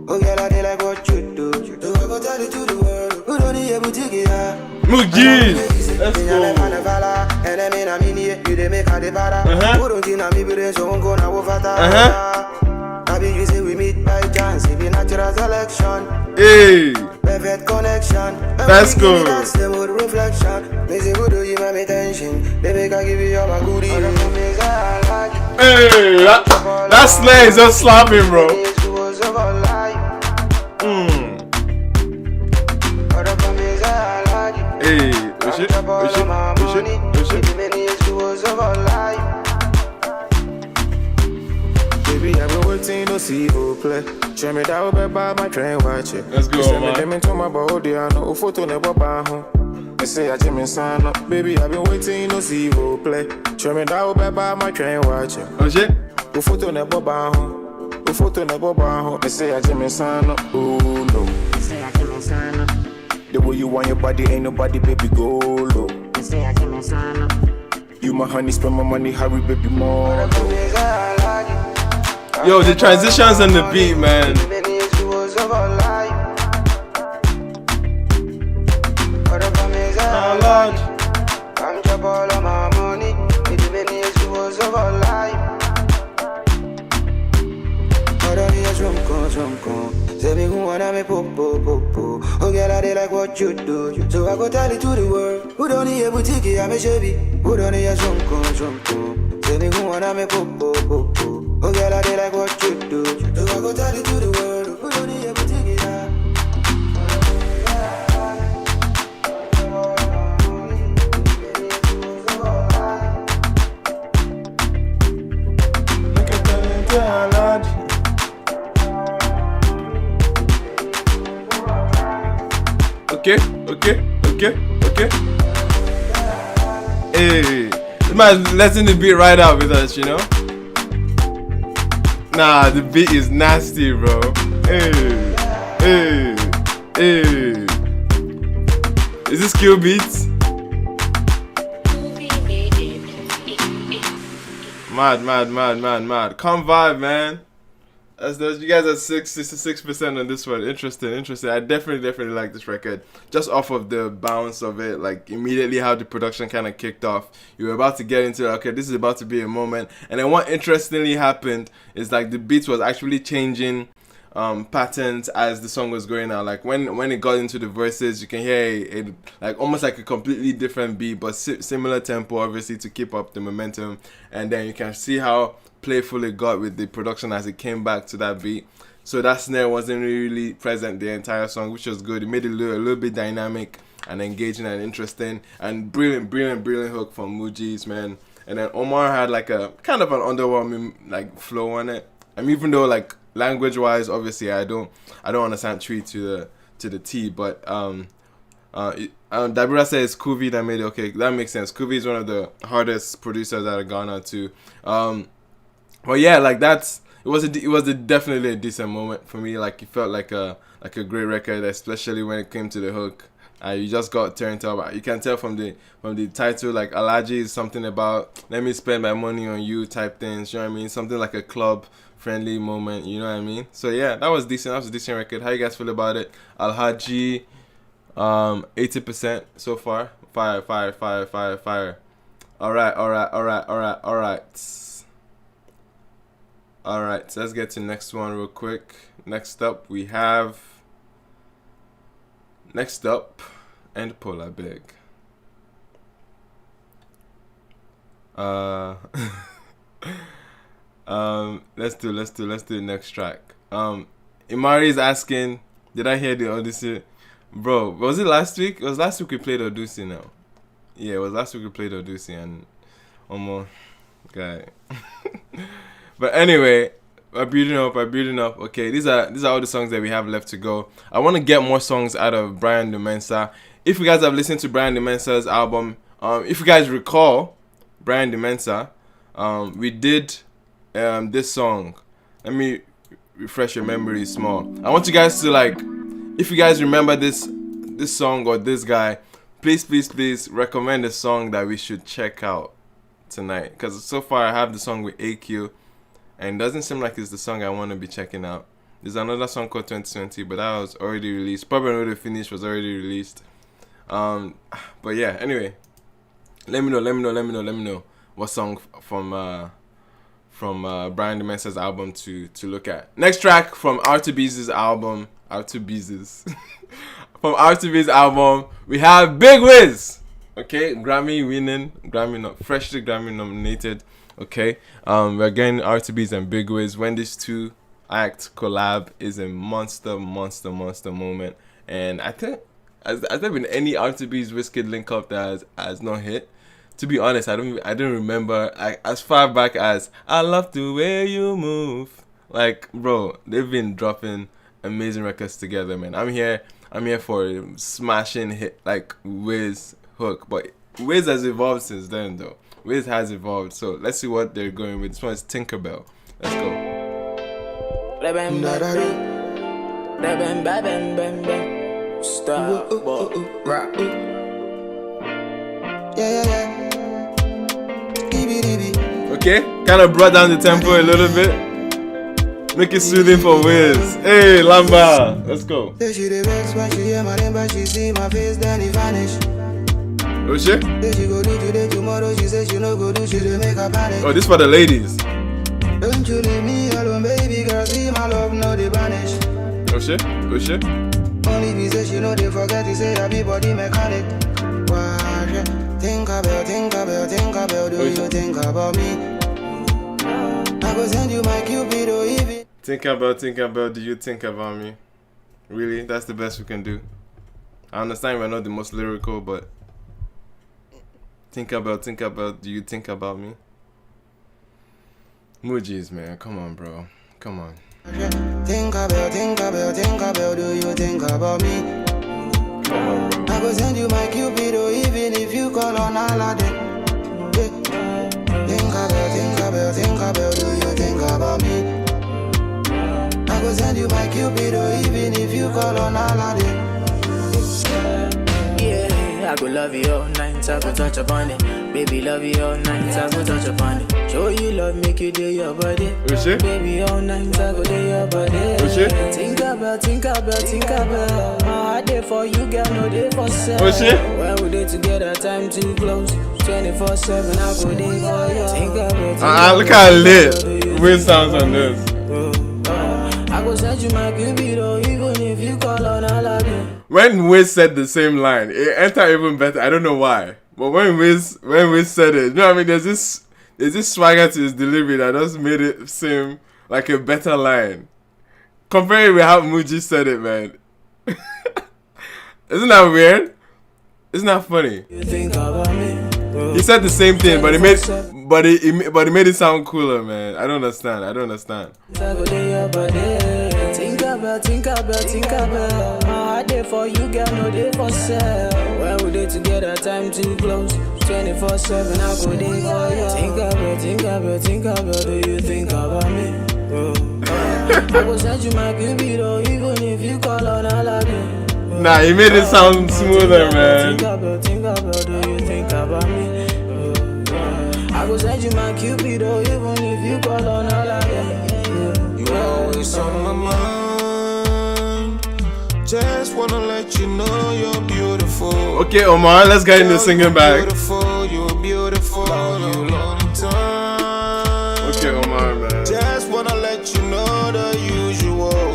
Oh girl, they like what you do. So I go tell it to the world. Who don't need a boutique, yeah. Muji. Let's go. And I mean, I mean, you they make a debara. Who don't think I'm even so go now over I be you say we meet by chance. If you natural selection. Hey. Perfect connection. That's good. That's the mood reflection. They say, who do you my attention? They make I give you all my goodies. Hey, that snare is just slapping, bro. Hey, push it. Baby, I've been waiting to see you play. Show me that over by my train, watch it. Let's go, man. Send me to my body, I know photo never buy home. They say I Jimmy son up. Baby, I've been waiting to see you play. Show me that over by my train, watch it. Oh shit. Photo never buy home. Photo never buy home. They say I Jimmy son up. Oh no. They say I Jimmy son up. The way you want your body, ain't nobody, baby, go low. They say I Jimmy son up. You my honey, spend my money, hurry, baby, more. Yo, the transitions and the beat, man. I'm chop all of my money. Say me who wanna me popo. Oh girl, they like what you do. So I go tell it to the world. Who don't need a boutique, I'm a chevy. Who don't need a shunko. Say me who wanna me popo. Oh girl, they like what you do. So I go tell it to the world. Who don't need a boutique, yeah. Okay. Hey, this man's letting the beat ride out with us, you know? Nah, the beat is nasty, bro. Hey. Is this Skill Beats? Mad. Come vibe, man. You guys are 66% on this one. Interesting. I definitely like this record. Just off of the bounce of it, like immediately how the production kind of kicked off. You were about to get into it. Okay, this is about to be a moment. And then what interestingly happened is like the beat was actually changing patterns as the song was going out. Like when it got into the verses, you can hear it like almost like a completely different beat, but similar tempo, obviously, to keep up the momentum. And then you can see how playful it got with the production as it came back to that beat. So that snare wasn't really present the entire song, which was good. It made it a little bit dynamic and engaging and interesting, and brilliant hook from Muji's, man. And then Omar had like a kind of an underwhelming like flow on it. I mean, even though like language wise, obviously I don't understand Tree to the T, but Dabira says Koffi that made it. Okay, that makes sense. Koffi is one of the hardest producers out of Ghana too. But yeah, like it was definitely a decent moment for me. Like it felt like a great record, especially when it came to the hook. You just got turned up. You can tell from the title, like Alaye is something about let me spend my money on you type things. You know what I mean? Something like a club friendly moment. You know what I mean? So yeah, that was decent. That was a decent record. How you guys feel about it? Alhaji, 80% so far. Fire. Alright, so let's get to the next one real quick. Next up, and Polar Big. Let's do the next track. Imari is asking, did I hear the Odyssey? Bro, was it last week? It was last week we played Odyssey now. Yeah, it was last week we played Odyssey and one more guy. But anyway, we're building up. Okay, these are all the songs that we have left to go. I want to get more songs out of Brian the Mensah. If you guys have listened to Brian the Mensah's album, if you guys recall, Brian the Mensah, we did this song. Let me refresh your memory small. I want you guys to, like, if you guys remember this song or this guy, please recommend a song that we should check out tonight. Because so far I have the song with AQ, and it doesn't seem like it's the song I want to be checking out. There's another song called 2020, but that was already released. Probably Know the Finish was already released. But yeah, anyway, let me know what song from Brian Mensah's album to look at. Next track from R2Bees' album, R2Bees. From R2Bees' album, we have Big Wiz. Okay, freshly Grammy nominated. Okay, we're getting R2Bees and Big Wiz. When these two act collab is a monster moment, and I think has there been any R2Bees Wizkid link up that has not hit? To be honest, I don't remember as far back as I Love the Way You Move. Like, bro, they've been dropping amazing records together, man. I'm here for a smashing hit like Wiz hook, but Wiz has evolved since then though. Wiz has evolved, so let's see what they're going with. This one is Tinkerbell. Let's go. Stop, rock. Yeah. Okay, kind of brought down the tempo a little bit. Make it soothing for Wiz. Hey, Lamba, let's go. She the best when she hear my name, but she see my face, then it vanish. Oh shit? She go do today, tomorrow, she say she no go do, she dey make her panic. Oh, this for the ladies. Don't you leave me alone, baby girl, see my love, no they vanish. Oh shit? Only be say she know they forget to say happy body mechanic. Why, think about, do you think about me? I go send you my Cupido even. Think about, do you think about me? Really? That's the best we can do. I understand we're not the most lyrical, but think about, do you think about me? Mujis, man, come on, bro. Come on. Think about, do you think about me? Come on, bro. I go send you my Cupido even if you call on Alaye. Think about, do you think about me? I go send you my Cupido even if you call on Alaye. I go love you all night, I go touch upon it. Baby, love you all night, I go touch upon it. Show you love, make you do your body. Baby, all night, I go do your body. Think about. My heart there for you, girl, no day for sale. When we dey together, time too close. 24/7, I go there for you. Think about. Look how lit Wiz sounds on this. I go send you my Cupido, even if you call on Alaye. When Wiz said the same line, it entered even better. I don't know why, but when Wiz said it, you know what I mean? There's this swagger to his delivery that just made it seem like a better line. Comparing with how Muji said it, man. Isn't that weird? Isn't that funny? You think about me? He said the same thing, but he made it sound cooler, man. I don't understand. Think about. My heart there for you, girl, no day for sale. When we dey together, time too close. 24/7, I go there for you. Think about. Do you think about me? I go send you my Cupido, even if you call on Alaye. Nah, he made it sound smoother, man. Think about. Do you think about me? I go send you my Cupido, even if you call on Alaye. You always on my mind. Just wanna let you know you're beautiful. Okay, Omar, let's get into singing back. You're beautiful, you long time. Okay, Omar, man. Just wanna let you know the usual.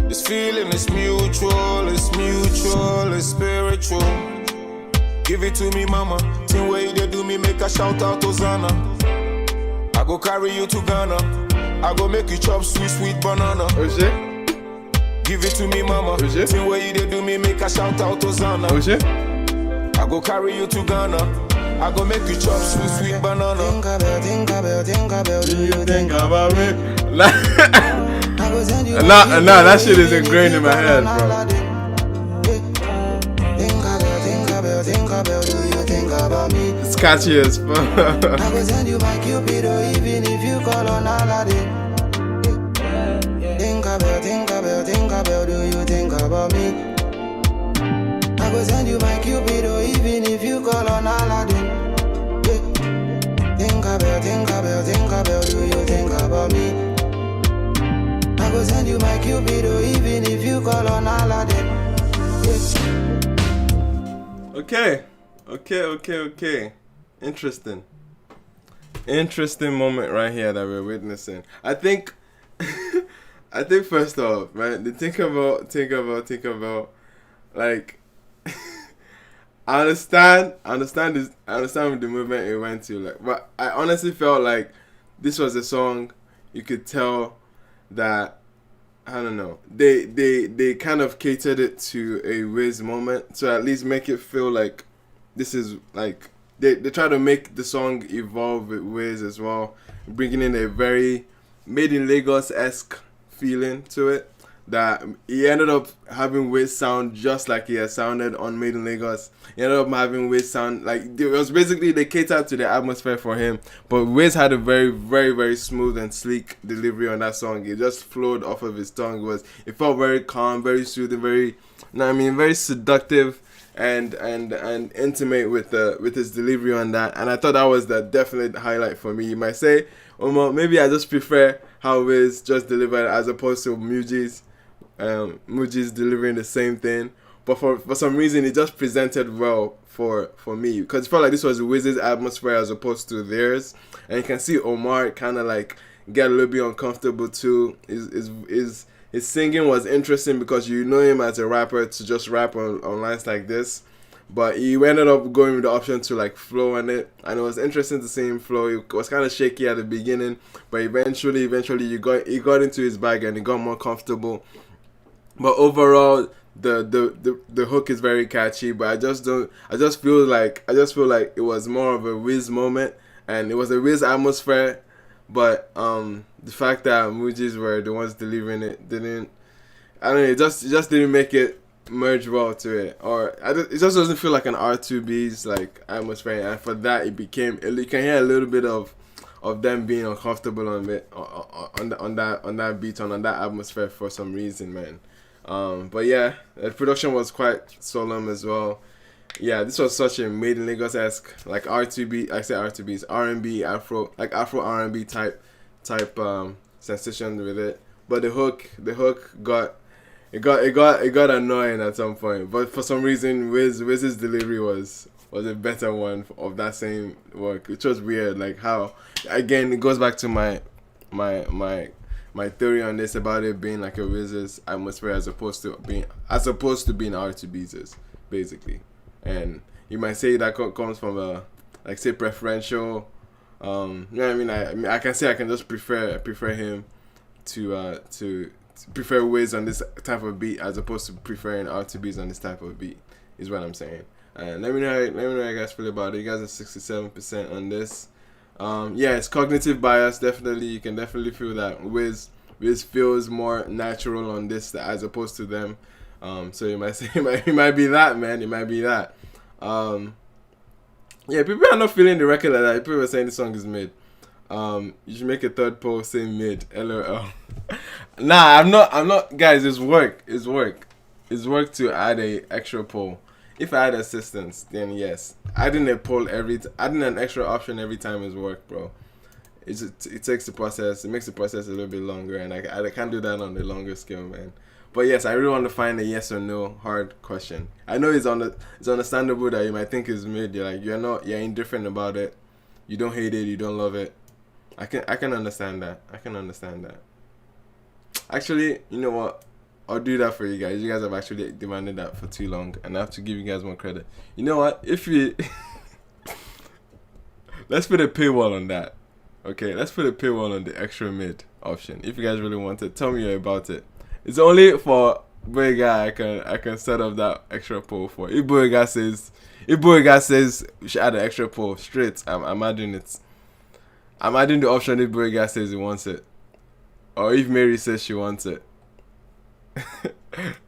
This feeling is mutual, it's spiritual. Give it to me, mama. Thing way they do me, make a shout out Hosanna. I go carry you to Ghana. I go make you chop sweet banana. Oh shit. Give it to me, mama. Thing way they do me, make a shout out Hosanna. Oh shit. I go carry you to Ghana. I go make you chop sweet banana. Think about, do you think about me? Nah, that shit is ingrained in my head, bro. Think about, do you think about me? It's catchy as fuck. I go send you my Cupido, even if you call on Alaye. Think about, do you think about me? I go send you my Cupido, Tinkerbell, do you think about me? I go send you my Cupido, even if you call on Aladdin. Yes. Okay. Interesting moment right here that we're witnessing. I think first off, right, the think about, like, I understand the movement it went to, like, but I honestly felt like this was a song you could tell that, I don't know, they kind of catered it to a Wiz moment, to at least make it feel like this is like they try to make the song evolve with Wiz as well, bringing in a very Made in Lagos-esque feeling to it, that he ended up having Wiz sound just like he had sounded on Made in Lagos. He ended up having Wiz sound like, it was basically they catered to the atmosphere for him, but Wiz had a very, very, very smooth and sleek delivery on that song. It just flowed off of his tongue. It felt very calm, very soothing, very, very seductive and intimate with his delivery on that. And I thought that was the definite highlight for me. You might say, maybe I just prefer how Wiz just delivered as opposed to Muji's delivering the same thing, but for some reason it just presented well for me, because it felt like this was Wiz's atmosphere as opposed to theirs. And you can see Omar kind of like get a little bit uncomfortable too. His singing was interesting because you know him as a rapper to just rap on lines like this, but he ended up going with the option to like flow on it, and it was interesting to see him flow. It was kind of shaky at the beginning, but eventually he got into his bag and he got more comfortable. But overall, the hook is very catchy, but I just feel like it was more of a Wiz moment, and it was a Wiz atmosphere. But the fact that Mujis were the ones delivering it it just didn't make it merge well to it, or it just doesn't feel like an R2Bees like atmosphere. And for that, you can hear a little bit of them being uncomfortable on it, on that beat, on that atmosphere for some reason, man. But yeah, the production was quite solemn as well. Yeah, this was such a Made in Lagos-esque, like R2Bees, R&B, Afro R&B type sensation with it. But the hook got annoying at some point. But for some reason, Wiz's delivery was a better one of that same work, which was weird. Like how, again, it goes back to my theory on this about it being like a Wiz's atmosphere as opposed to being R2Bees, basically. And you might say that comes from a, like, say, preferential. You know what I mean? I can say I can just prefer him to prefer Wiz on this type of beat as opposed to preferring R2Bees on this type of beat, is what I'm saying. And let me know how you guys feel about it. You guys are 67% on this. Yeah, it's cognitive bias. Definitely, you can definitely feel that Wiz feels more natural on this as opposed to them. So you might say it might be that, man. It might be that. Yeah, people are not feeling the record like that. People are saying the song is mid. You should make a third post saying mid. LOL. Nah, I'm not. Guys, it's work. It's work to add a extra poll. If I had assistance, then yes. Adding an extra option every time is work, bro. It takes the process. It makes the process a little bit longer, and I can't do that on the longer scale, man. But yes, I really want to find a yes or no hard question. I know it's understandable that you might think it's mid. You're indifferent about it. You don't hate it. You don't love it. I can understand that. Actually, you know what? I'll do that for you guys. You guys have actually demanded that for too long, and I have to give you guys more credit. You know what? If you let's put a paywall on that. Okay, let's put a paywall on the extra mid option. If you guys really want it, tell me about it. It's only for boy guy I can set up that extra poll for. If boy guy says we should add an extra poll straight, I'm adding it. I'm adding the option if boy guy says he wants it, or if Mary says she wants it.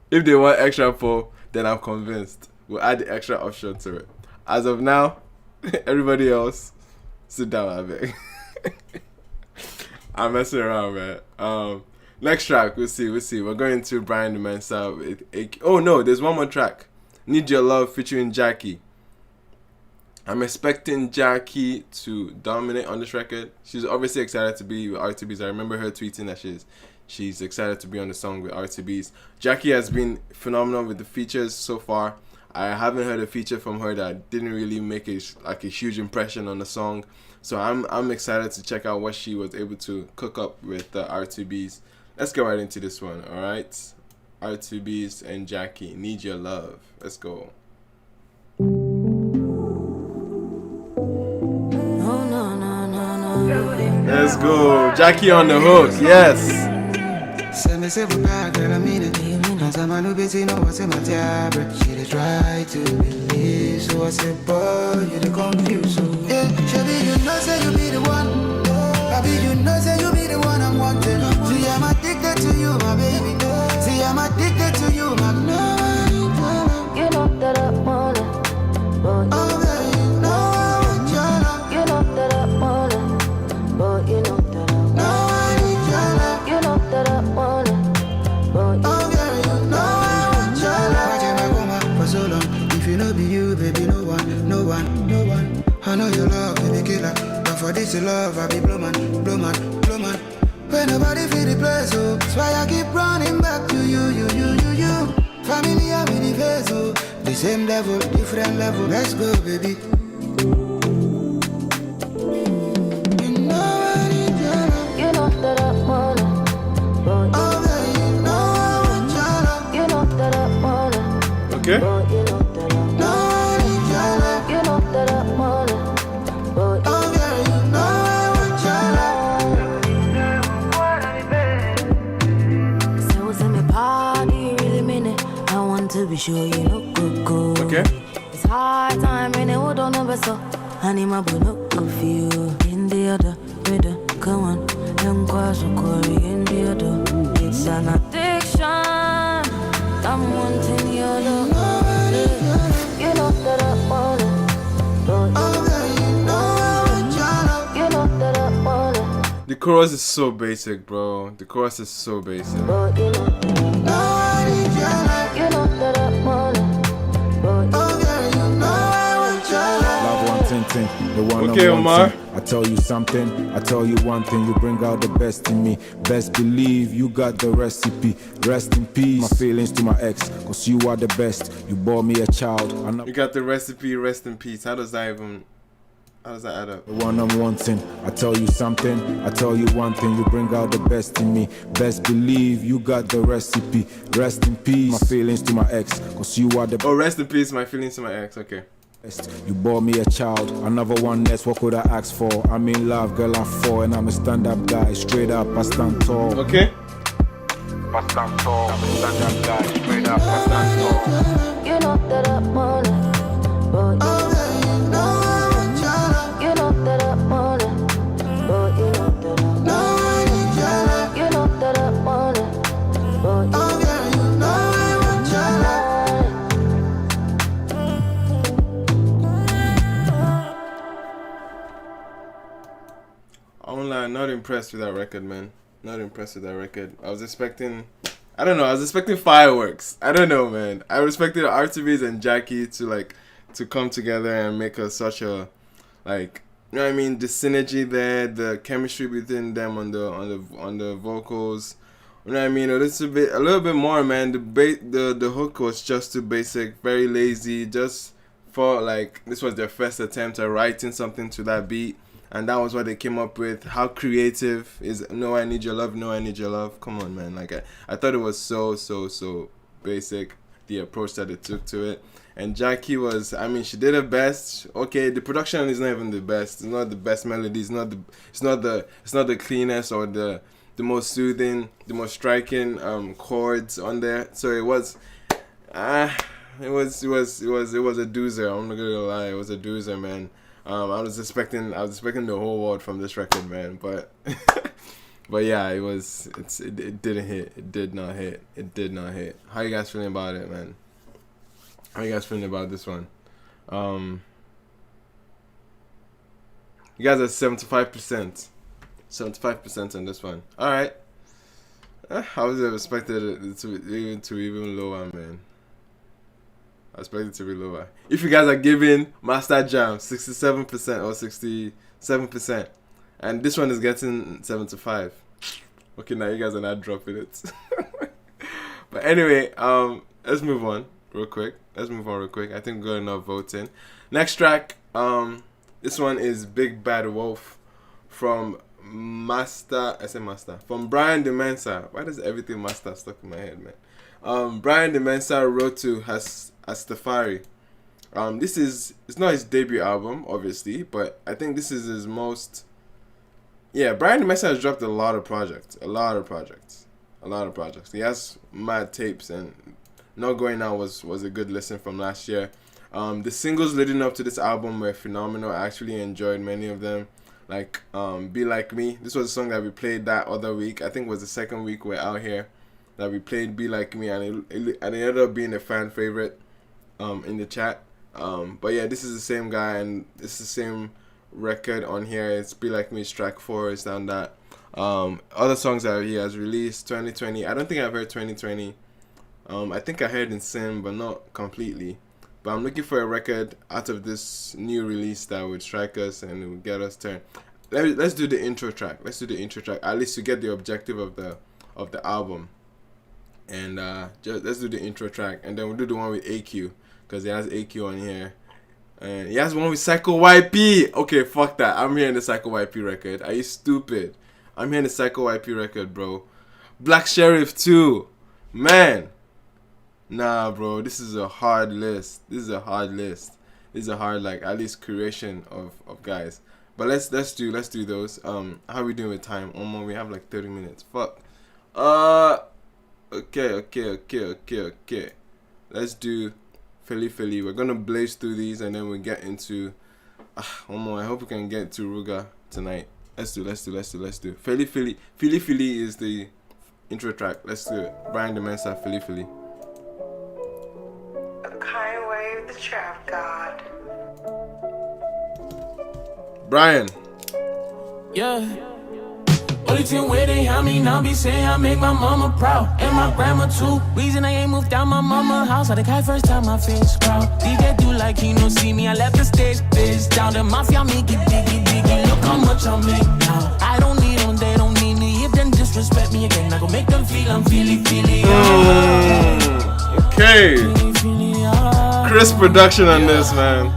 If they want extra poll, then I'm convinced we'll add the extra option to it. As of now, everybody else, sit down, I beg. I'm messing around, man. Next track, we'll see. We're going to Brian the Mensah. Oh no, there's one more track. Need Your Love featuring Jackie. I'm expecting Jackie to dominate on this record. She's obviously excited to be with R2Bees. I remember her tweeting that she's excited to be on the song with R2Bees. Jackie has been phenomenal with the features so far. I haven't heard a feature from her that didn't really make a huge impression on the song. So I'm excited to check out what she was able to cook up with R2Bees. Let's go right into this one, all right? R2Bees and Jackie, Need Your Love. Let's go. Let's go. Jackie on the hook. Yes. Say me say bad girl, I mean it. Cause I'm a new busy, know what's in my tablet. She dey try to believe, so I said, boy, you dey confused. So yeah, Shabby, you know say you be the one. Baby, you know say you be the one I'm wanting. See, I'm addicted to you, my baby. See, I'm addicted to you, my love. You know that I want it. Boy, oh, baby, you know I want your love. you know that I want it. Boy, you know that I want it. No, I need your love. You know that I want it. Boy, oh, girl, you know I want your love. Watching my woman for so long. If you know be you, baby, no one, no one, no one. I know your love, baby, killer. But for this love, I be blow man, blow man, blow man. When nobody feel the place, oh, that's why I keep running back to you. Family, I'm in the face, oh. The same level, different level. Let's go, baby. You know I need your love. you know that I want it. Boy, Oh, baby, you know I want your love. you know that I want it. Okay. Boy, you know that I want it. No, I need your love. You know that I want it. Boy, Oh, girl, you know I want your love. so send me party, really mean it. I want to be sure you look good. Okay. It's hard time and it would don't know so. Honey, my boy look good for you. In the other, rhythm, come on. Young girls so Corey in the other. It's an addiction. I'm wanting your love. You know that I want it. Boy, Oh, girl, you know I want your love. you know that I want it. The chorus is so basic, bro. The chorus is so basic. Boy, you know that I No, I need your love. You know that I want it. Boy, Oh, girl, you know I want your love. Love one thing, the one Okay, on one Omar. thing. I tell you something, I tell you one thing. You bring out the best in me. Best believe you got the recipe. Rest in peace. My feelings to my ex, cause you are the best. You bore me a child. I'm not You got the recipe, rest in peace. How does that add up? the one I'm wanting. I tell you something, I tell you one thing. You bring out the best in me. Best believe you got the recipe. Rest in peace. My feelings to my ex, cause you are the Oh, rest in peace, my feelings to my ex. Okay. best. You bore me a child, another one less. What could I ask for? I'm in love, girl, I'm for, and I'm a stand-up guy. Straight up, I stand tall. Okay. I stand tall. I'm a stand-up guy. Straight up, I stand tall. you know that I want it. Boy, Oh, girl, you know I want your love. you know that I want it. Boy, you know that I want it. No, I need your love. You know that I want it. Boy, Oh, girl, you know I want your love. I'm not impressed with that record, man. Not impressed with that record. I was expecting fireworks. I don't know, man. I respected R2Bees and Jackie to come together and make us such a, like, you know what I mean, the synergy there, the chemistry between them on the vocals. You know what I mean? A little bit more, man. The hook was just too basic, very lazy. Just for like this was their first attempt at writing something to that beat, and that was what they came up with. How creative is "No, I Need Your Love, No, I Need Your Love"? Come on, man. Like I thought it was so basic, the approach that they took to it. And Jackie was, I mean, she did her best. Okay, the production is not even the best. It's not the best melody. It's not the cleanest or the most soothing, the most striking chords on there. So it was a doozer. I'm not gonna lie, it was a doozer, man. I was expecting the whole world from this record, man. But but yeah, it didn't hit. It did not hit. How you guys feeling about it, man? How you guys feeling about this one? You guys are 75%. 75% on this one. All right. I was expected it to be even lower, man. I expect it to be lower. If you guys are giving Master Jam 67% or 67%, and this one is getting 75. Okay, now you guys are not dropping it. But anyway, let's move on real quick. I think we got enough voting. Next track, this one is Big Bad Wolf from from Brian the Mensah. Why does everything Master stuck in my head, man? Brian the Mensah wrote to Hastafari. It's not his debut album, obviously, but I think this is his most. Yeah, Brian the Mensah has dropped a lot of projects. He has mad tapes, and Not Going Out was a good listen from last year. The singles leading up to this album were phenomenal. I actually enjoyed many of them. Like Be Like Me. This was a song that we played that other week. I think it was the second week we're out here that we played Be Like Me, and it ended up being a fan favorite in the chat. But yeah, this is the same guy, and it's the same record on here. It's Be Like Me, track 4 is on that. Other songs that he has released, 2020. I don't think I've heard 2020. I think I heard In Sin, but not completely. But I'm looking for a record out of this new release that would strike us and it would get us turned. Let's do the intro track. At least to get the objective of the album. And let's do the intro track, and then we'll do the one with AQ, because he has AQ on here. And he has one with PsychoYP. Okay, fuck that. I'm hearing the PsychoYP record. Are you stupid? I'm hearing the PsychoYP record, bro. Black Sheriff 2. Man. Nah, bro. This is a hard list. This is a hard, like, at least curation of guys. But let's do those. How are we doing with time? We have like 30 minutes. Fuck. Okay. Let's do Philly. We're gonna blaze through these, and then we get into one more. I hope we can get to Ruga tonight. Let's do. Philly is the intro track. Let's do it. Brian the Mensah, Philly. Highway, the trap god. Brian. Yeah. Only 10 where they help me now be saying I make my mama proud and my grandma too. Reason I ain't moved down my mama house. I the guy first time my face crowd. DJ do like he no see me. I left the stage bitch down the mafia make it diggy. Look how much I make now. I don't need them, they don't need me. If them disrespect me again, I go make them feel I'm feely. Okay. Crisp production on this, man.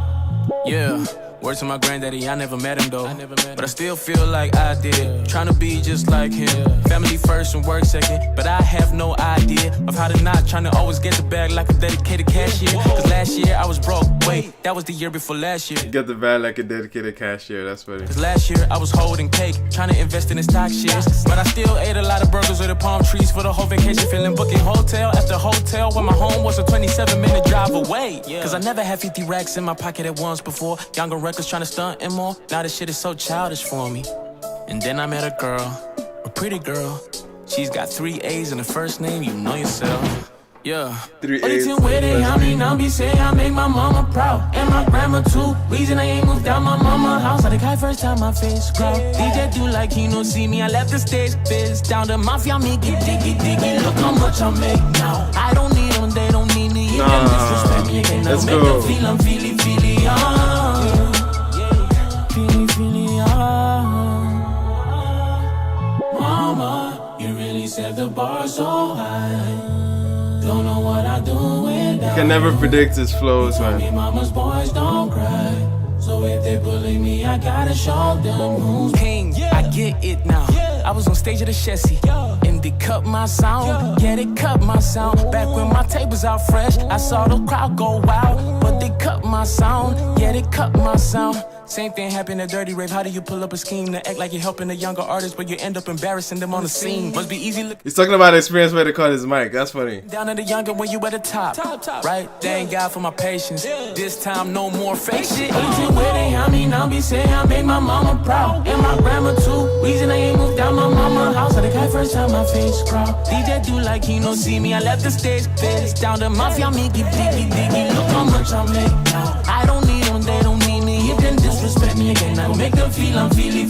Yeah. Word to my granddaddy, I never met him though. But I still feel like I did. Trying to be just like him. Family first and work second. But I have no idea of how to not. Trying to always get the bag like a dedicated cashier. Cause last year I was broke. Wait, that was the year before last year. Get the bag like a dedicated cashier. That's funny. Cause last year I was holding cake. Trying to invest in the stock shares. But I still ate a lot of burgers with the palm trees for the whole vacation. Feeling booking hotel after hotel. When my home was a 27-minute drive away. Cause I never had 50 racks in my pocket at once before. Younger records trying to stunt and more. Now this shit is so childish for me. And then I met a girl, a pretty girl. She's got 3 A's in the first name, you know yourself. Yeah. 3 A's. Where they help me now be saying I make my mama proud and my grandma too. Reason I ain't moved down my mama house. I the guy first time my face crowd. DJ do like he no see me. I left the stage bitch down the mafia make it diggy. Look how much I make now. I don't need them, they don't need me. If them disrespect me again, let's make go. them feel I'm feely. Mama, you really set the bar so high. Don't know what I do without. You can never predict his flows, man. Me mama's boys don't cry. So if they bully me, I gotta show them who's king. I get it now. I was on stage at the Chessie, and they cut my sound. Yeah, they cut my sound. Back when my tape was out fresh, I saw the crowd go wild. But they cut my sound. Yeah, they cut my sound. Same thing happened at Dirty Rave. How do you pull up a scheme to act like you're helping a younger artist, but you end up embarrassing them on the scene? Must be easy looking. He's talking about the experience where they cut his mic. That's funny. Down at the younger when you at the top. Right? Thank God for my patience. This time, no more fake shit. Only where they help me now be saying I make my mama proud and my grandma too. Reason I ain't moved down my mama house. I the guy first time my face crowd. DJ do like he no see me. I left the stage bitch down the mafia make it diggy. Look how much I make now. I don't need them, they don't need me. If them disrespect me again, I will make them feel I'm feely.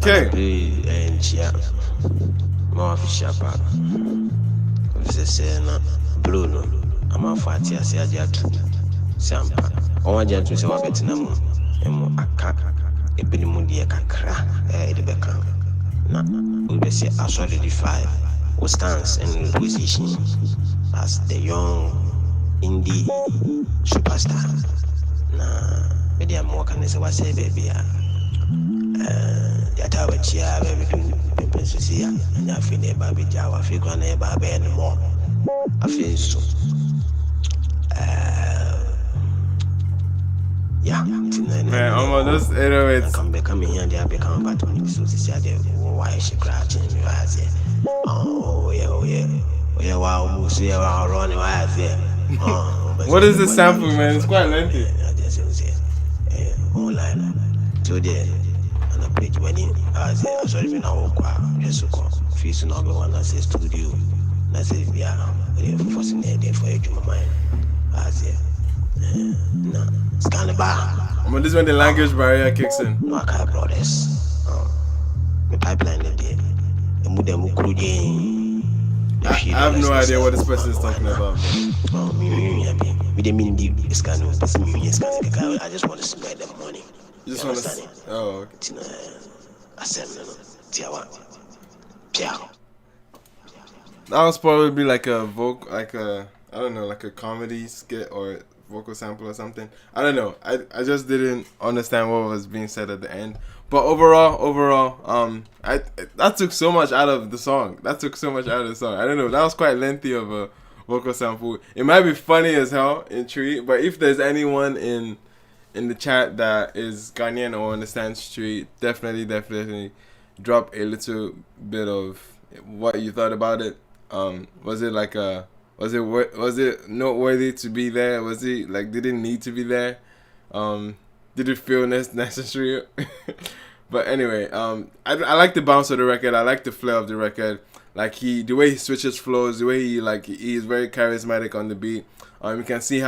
Okay. chia. More official part. If say na blue no. I'm a fatty as I jet. Sampa. Oh, I just say what Vietnam. Emo aka. Ebili mundi kakra. The background. Na. We be say I solidify. We stands in position as the young indie superstar. Na. Media more can say what say baby. Yata wachia baby do pensusia. And I feel the baby jawa. Feel gonna baby anymore. I feel so. Yeah, man, almost those 808s. Come back, come here, they become back to me. So, she said, why she crouching? Oh, yeah, wow, see, wow, running, why I say, what is this sample, man? It's quite lengthy. I just say, online, today, and I played when I said, I'm sorry, now, just so call. Fees to number one, I say, studio. I said, yeah, we're forcing it for you to my mind. I said, no, it's kind of bad. But this is when the language barrier kicks in. No, I can't bro this. The pipeline is there. I have no idea what this person is talking about. We didn't mean this kind of because I just want to spend the money. You just want to. Oh, okay. That was probably like a I don't know, like a comedy skit or vocal sample or something. I don't know. I just didn't understand what was being said at the end. But overall, that took so much out of the song. I don't know. That was quite lengthy of a vocal sample. It might be funny as hell in Tree, but if there's anyone in the chat that is Ghanaian or understands Street, definitely drop a little bit of what you thought about it. Was it noteworthy to be there? Was it like, did it need to be there? Did it feel necessary? But anyway, I like the bounce of the record. I like the flair of the record. Like the way he switches flows, the way he is very charismatic on the beat. You can see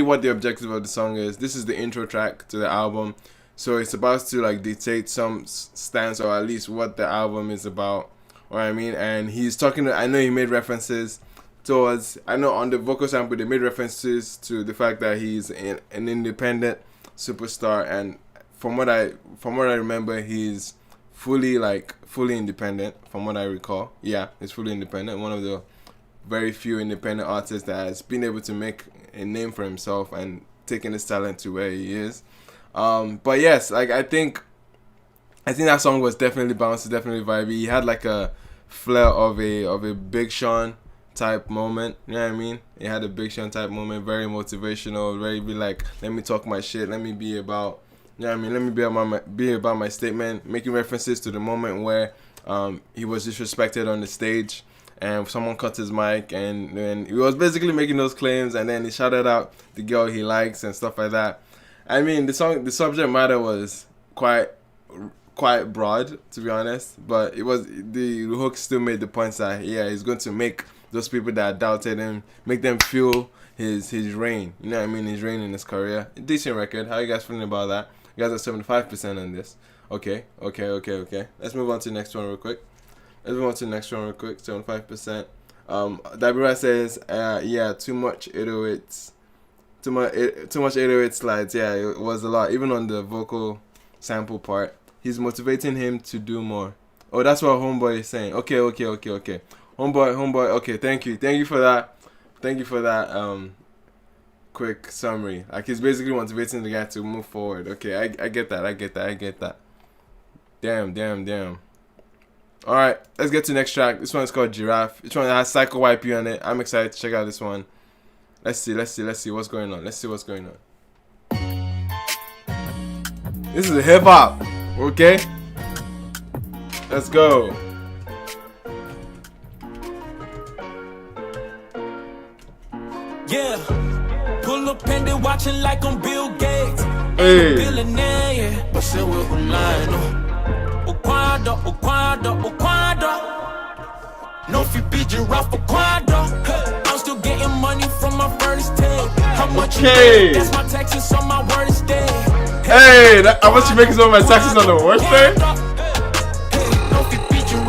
what the objective of the song is. This is the intro track to the album, so it's supposed to like dictate some stance or at least what the album is about. What I mean, and he's talking. I know he made references towards. I know on the vocal sample they made references to the fact that he's an independent superstar, and from what I remember, he's fully independent. From what I recall, yeah, he's fully independent. One of the very few independent artists that has been able to make a name for himself and taking his talent to where he is. But yes, like I think that song was definitely bouncy, definitely vibey. He had like a flair of a Big Sean type moment, you know what I mean? He had a Big Sean type moment, very motivational, very be like, let me talk my shit, let me be about, you know what I mean? Let me be about my statement, making references to the moment where he was disrespected on the stage and someone cut his mic, and then he was basically making those claims, and then he shouted out the girl he likes and stuff like that. I mean, the subject matter was quite broad, to be honest, but it was the hook still made the points that he's going to make those people that doubted him, make them feel his reign. You know what I mean? His reign in his career. A decent record. How you guys feeling about that? You guys are 75% on this. Okay. Let's move on to the next one real quick. 75%. Dabira says, too much 808s. Too much 808 slides. Yeah, it was a lot. Even on the vocal sample part. He's motivating him to do more. Oh, that's what Homeboy is saying. Okay. Homeboy, okay, thank you for that quick summary. Like, he's basically motivating the guy to move forward. Okay, I get that. Damn. Alright, let's get to the next track. This one is called Giraffe. This one has PsychoYP on it. I'm excited to check out this one. Let's see what's going on. This is hip hop. Okay? Let's go. Yeah, pull up and they watching like I'm Bill Gates. Hey. Billionaire, yeah. But say we're online, Oquado. No fi be giraffe, Oquado. Hey. I'm still getting money from my first take. How much you make? That's my taxes on my worst day. Hey, how much you making on my taxes on the worst day? No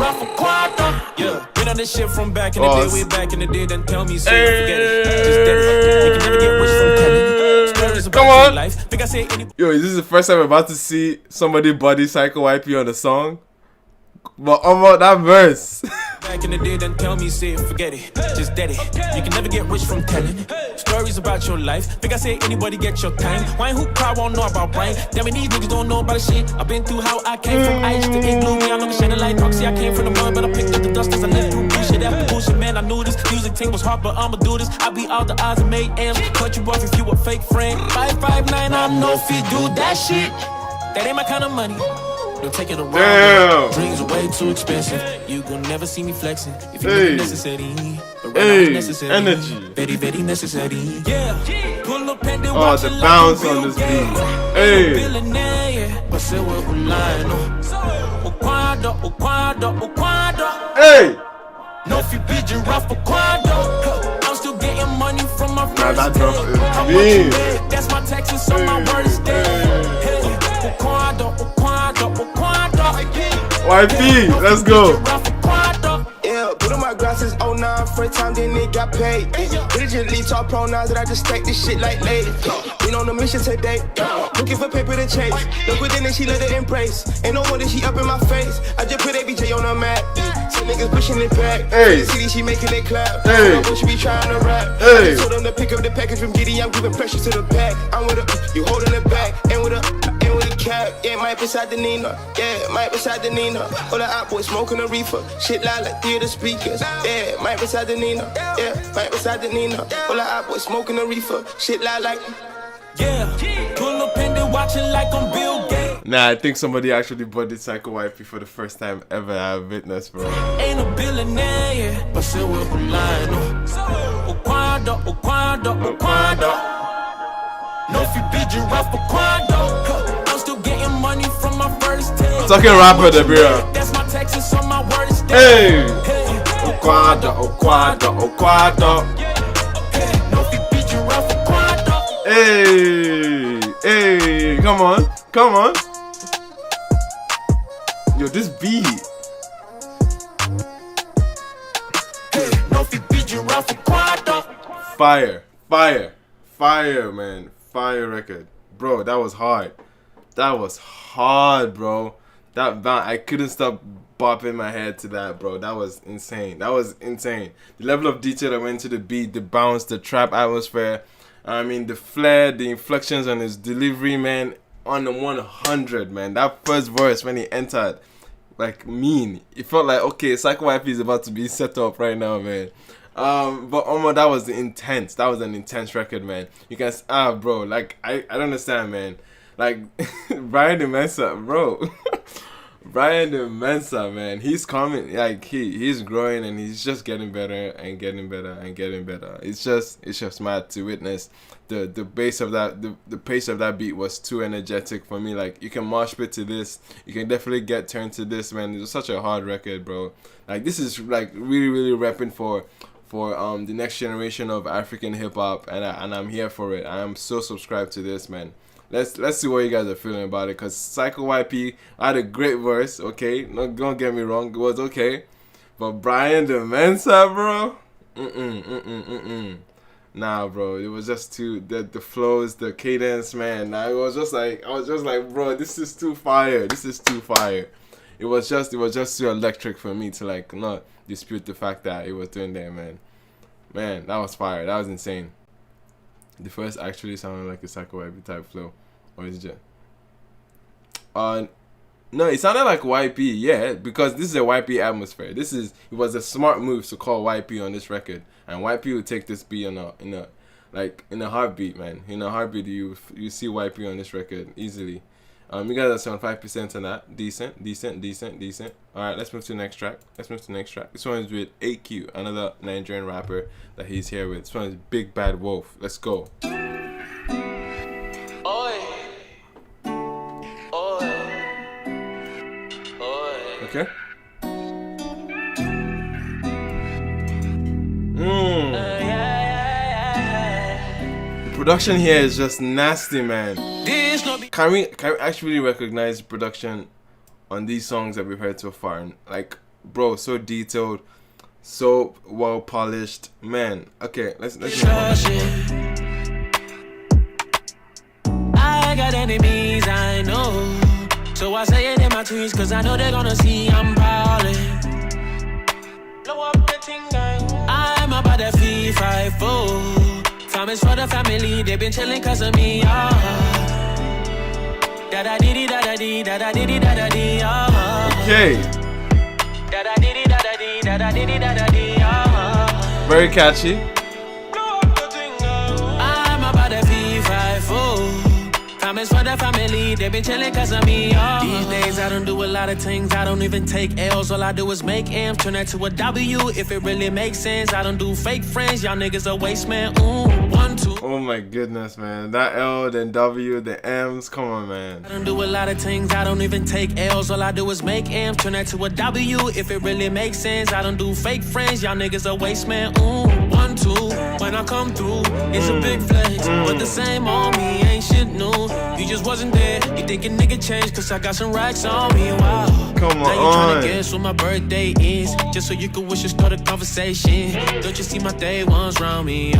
rough a quadro. Yeah, been on this shit from back in the day, way back in the day. Then tell me, say forget it. Just dead it. You can never get wish from telling. Stories about your life. Think I say any. Yo, is this the first time I'm about to see somebody body PsychoYP on the song? But that verse. Back in the day, then tell me, say forget it. Just dead it. You can never get rich from telling. Stories about your life. Think I say anybody get your time. Why who cry won't know about Brian? Damn it, these niggas don't know about the shit. I've been through how I came from ice to igloo. Me, I'm not shedding light. Proxy, I came from the mud, but I picked up the dust as I lived through bullshit. After bullshit, man, I knew this. Music thing was hard, but I'ma do this. I beat all the odds and made M's. Cut you off if you a fake friend. 559, I know if you do that shit. That ain't my kind of money. Don't take it around. Dreams are way too expensive. You gon' never see me flexing. If you think necessary, but right now it's necessary. Energy. Very, very necessary. Yeah. Pull up and oh, the bounce on this beat. Hey. Hey. No, if you beat you rough for quadro. I'm still getting money from my first day. That's my taxes on my worst day. YP, let's go. Yeah, put on my glasses, 09, first time then it got paid. Diligently talk pronouns that I just stack this shit like lady. Been on a mission today, looking for paper to chase. Look within and she let it embrace. Ain't no wonder she up in my face. I just put ABJ on the map. Some niggas pushing it back. Hey. The city, she making it clap. Hey. What you be trying to rap? Hey. I told them to pick up the package from Giddy. I'm giving pressure to the back. I'm with a, you holding it back. And with a cap, yeah, might beside the Nina, yeah, might beside the Nina. All the out boys smoking a reefer, shit loud like theater speakers, yeah, might beside the Nina, yeah, might beside the Nina. All the out boys smoking a reefer, shit loud like. Yeah, pull up and they watching like I'm Bill Gates. Nah, I think somebody actually bodied PsychoYP for the first time ever I've witnessed, bro. Ain't a billionaire, yeah, but still we're lying. Oquando. No, if you beat you rough for quando. I'm still getting money from my first day. Talking rapper, the bro. That's my taxes on my worst day. Hey, Oquando. No, if you beat you rough for quando. Hey, come on. Yo, this beat. No, if you beat you rough for quando. Fire, man. Fire record. Bro, that was hard. Bro. That bounce, I couldn't stop bopping my head to that, bro. That was insane. The level of detail that went into the beat, the bounce, the trap atmosphere. I mean, the flair, the inflections on his delivery, man. On the 100, man. That first verse when he entered, like, mean. It felt like, okay, PsychoYP is about to be set up right now, man. But that was intense. That was an intense record, man. You can bro, like I don't understand, man. Like Brian the Mensah, bro. Brian the Mensah, man. He's coming, like he's growing and he's just getting better and getting better. It's just mad to witness. The bass of that, the pace of that beat was too energetic for me. Like you can mosh pit to this, you can definitely get turned to this, man. It was such a hard record, bro. Like this is like really repping for the next generation of African hip hop, and I'm here for it. I am so subscribed to this, man. Let's see what you guys are feeling about it, cause PsychoYP had a great verse. Okay, don't get me wrong, it was okay, but Brian the Mensah, bro, nah, bro, it was just too the flows, the cadence, man. I was just like, bro, this is too fire. It was just too electric for me to like not dispute the fact that it was doing that, man. Man, that was fire. That was insane. The first actually sounded like a PsychoYP type flow, or is it? No, it sounded like YP, yeah, because this is a YP atmosphere. It was a smart move to call YP on this record, and YP would take this beat in a heartbeat, man. In a heartbeat, you see YP on this record easily. You guys are 75% on that. Decent. Alright, let's move to the next track. This one is with AQ, another Nigerian rapper that he's here with. This one is Big Bad Wolf. Let's go. Okay. Production here is just nasty, man. Can we actually recognize production on these songs that we've heard so far? And like bro, so detailed, so well polished, man. Okay, let's I got enemies, I know. So I say it in my tweets, cause I know they're gonna see I'm ballin'. Blow up the thing, I'm about that fee 5-4. Time is for the family, they've been chillin' cause of me, da da dee da da dee da da dee da da dee, Okay. Da da dee da da dee da da dee da da dee, Very catchy. I'm about that fee 5-4. Time is for the family, they've been chillin' cause of me, These days I don't do a lot of things, I don't even take L's. All I do is make M's, turn that to a W if it really makes sense. I don't do fake friends, y'all niggas a waste, man. 1, 2. Oh my goodness, man. That L, then W, the M's. Come on, man. I don't do a lot of things, I don't even take L's. All I do is make M's, turn that to a W if it really makes sense. I don't do fake friends, y'all niggas a waste, man. 1, 2. When I come through, it's a big flex, but the same on me ain't shit new. You just wasn't there. You think a nigga changed cause I got some racks on me. Wow. Come Now you on. tryna guess what my birthday is, just so you can wish and start a conversation. Don't you see my day ones round me?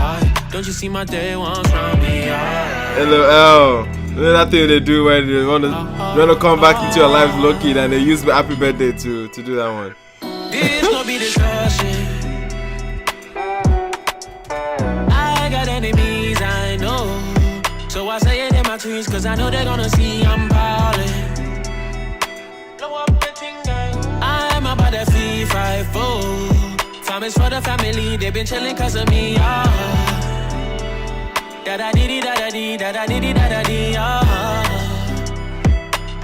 Don't you see my day ones round me? Hey, little L. That thing they do when they want to come back into your life low-key, and they use my happy birthday to do that one. This gonna be discussion. I got enemies, I know. So I say it in my tweets, cause I know they're gonna see I'm ballin'. Blow up the thing, I'm about that fee 5-4. Time is for the family, they've been chillin' cause of me, da da dee da da dee da da dee da da dee,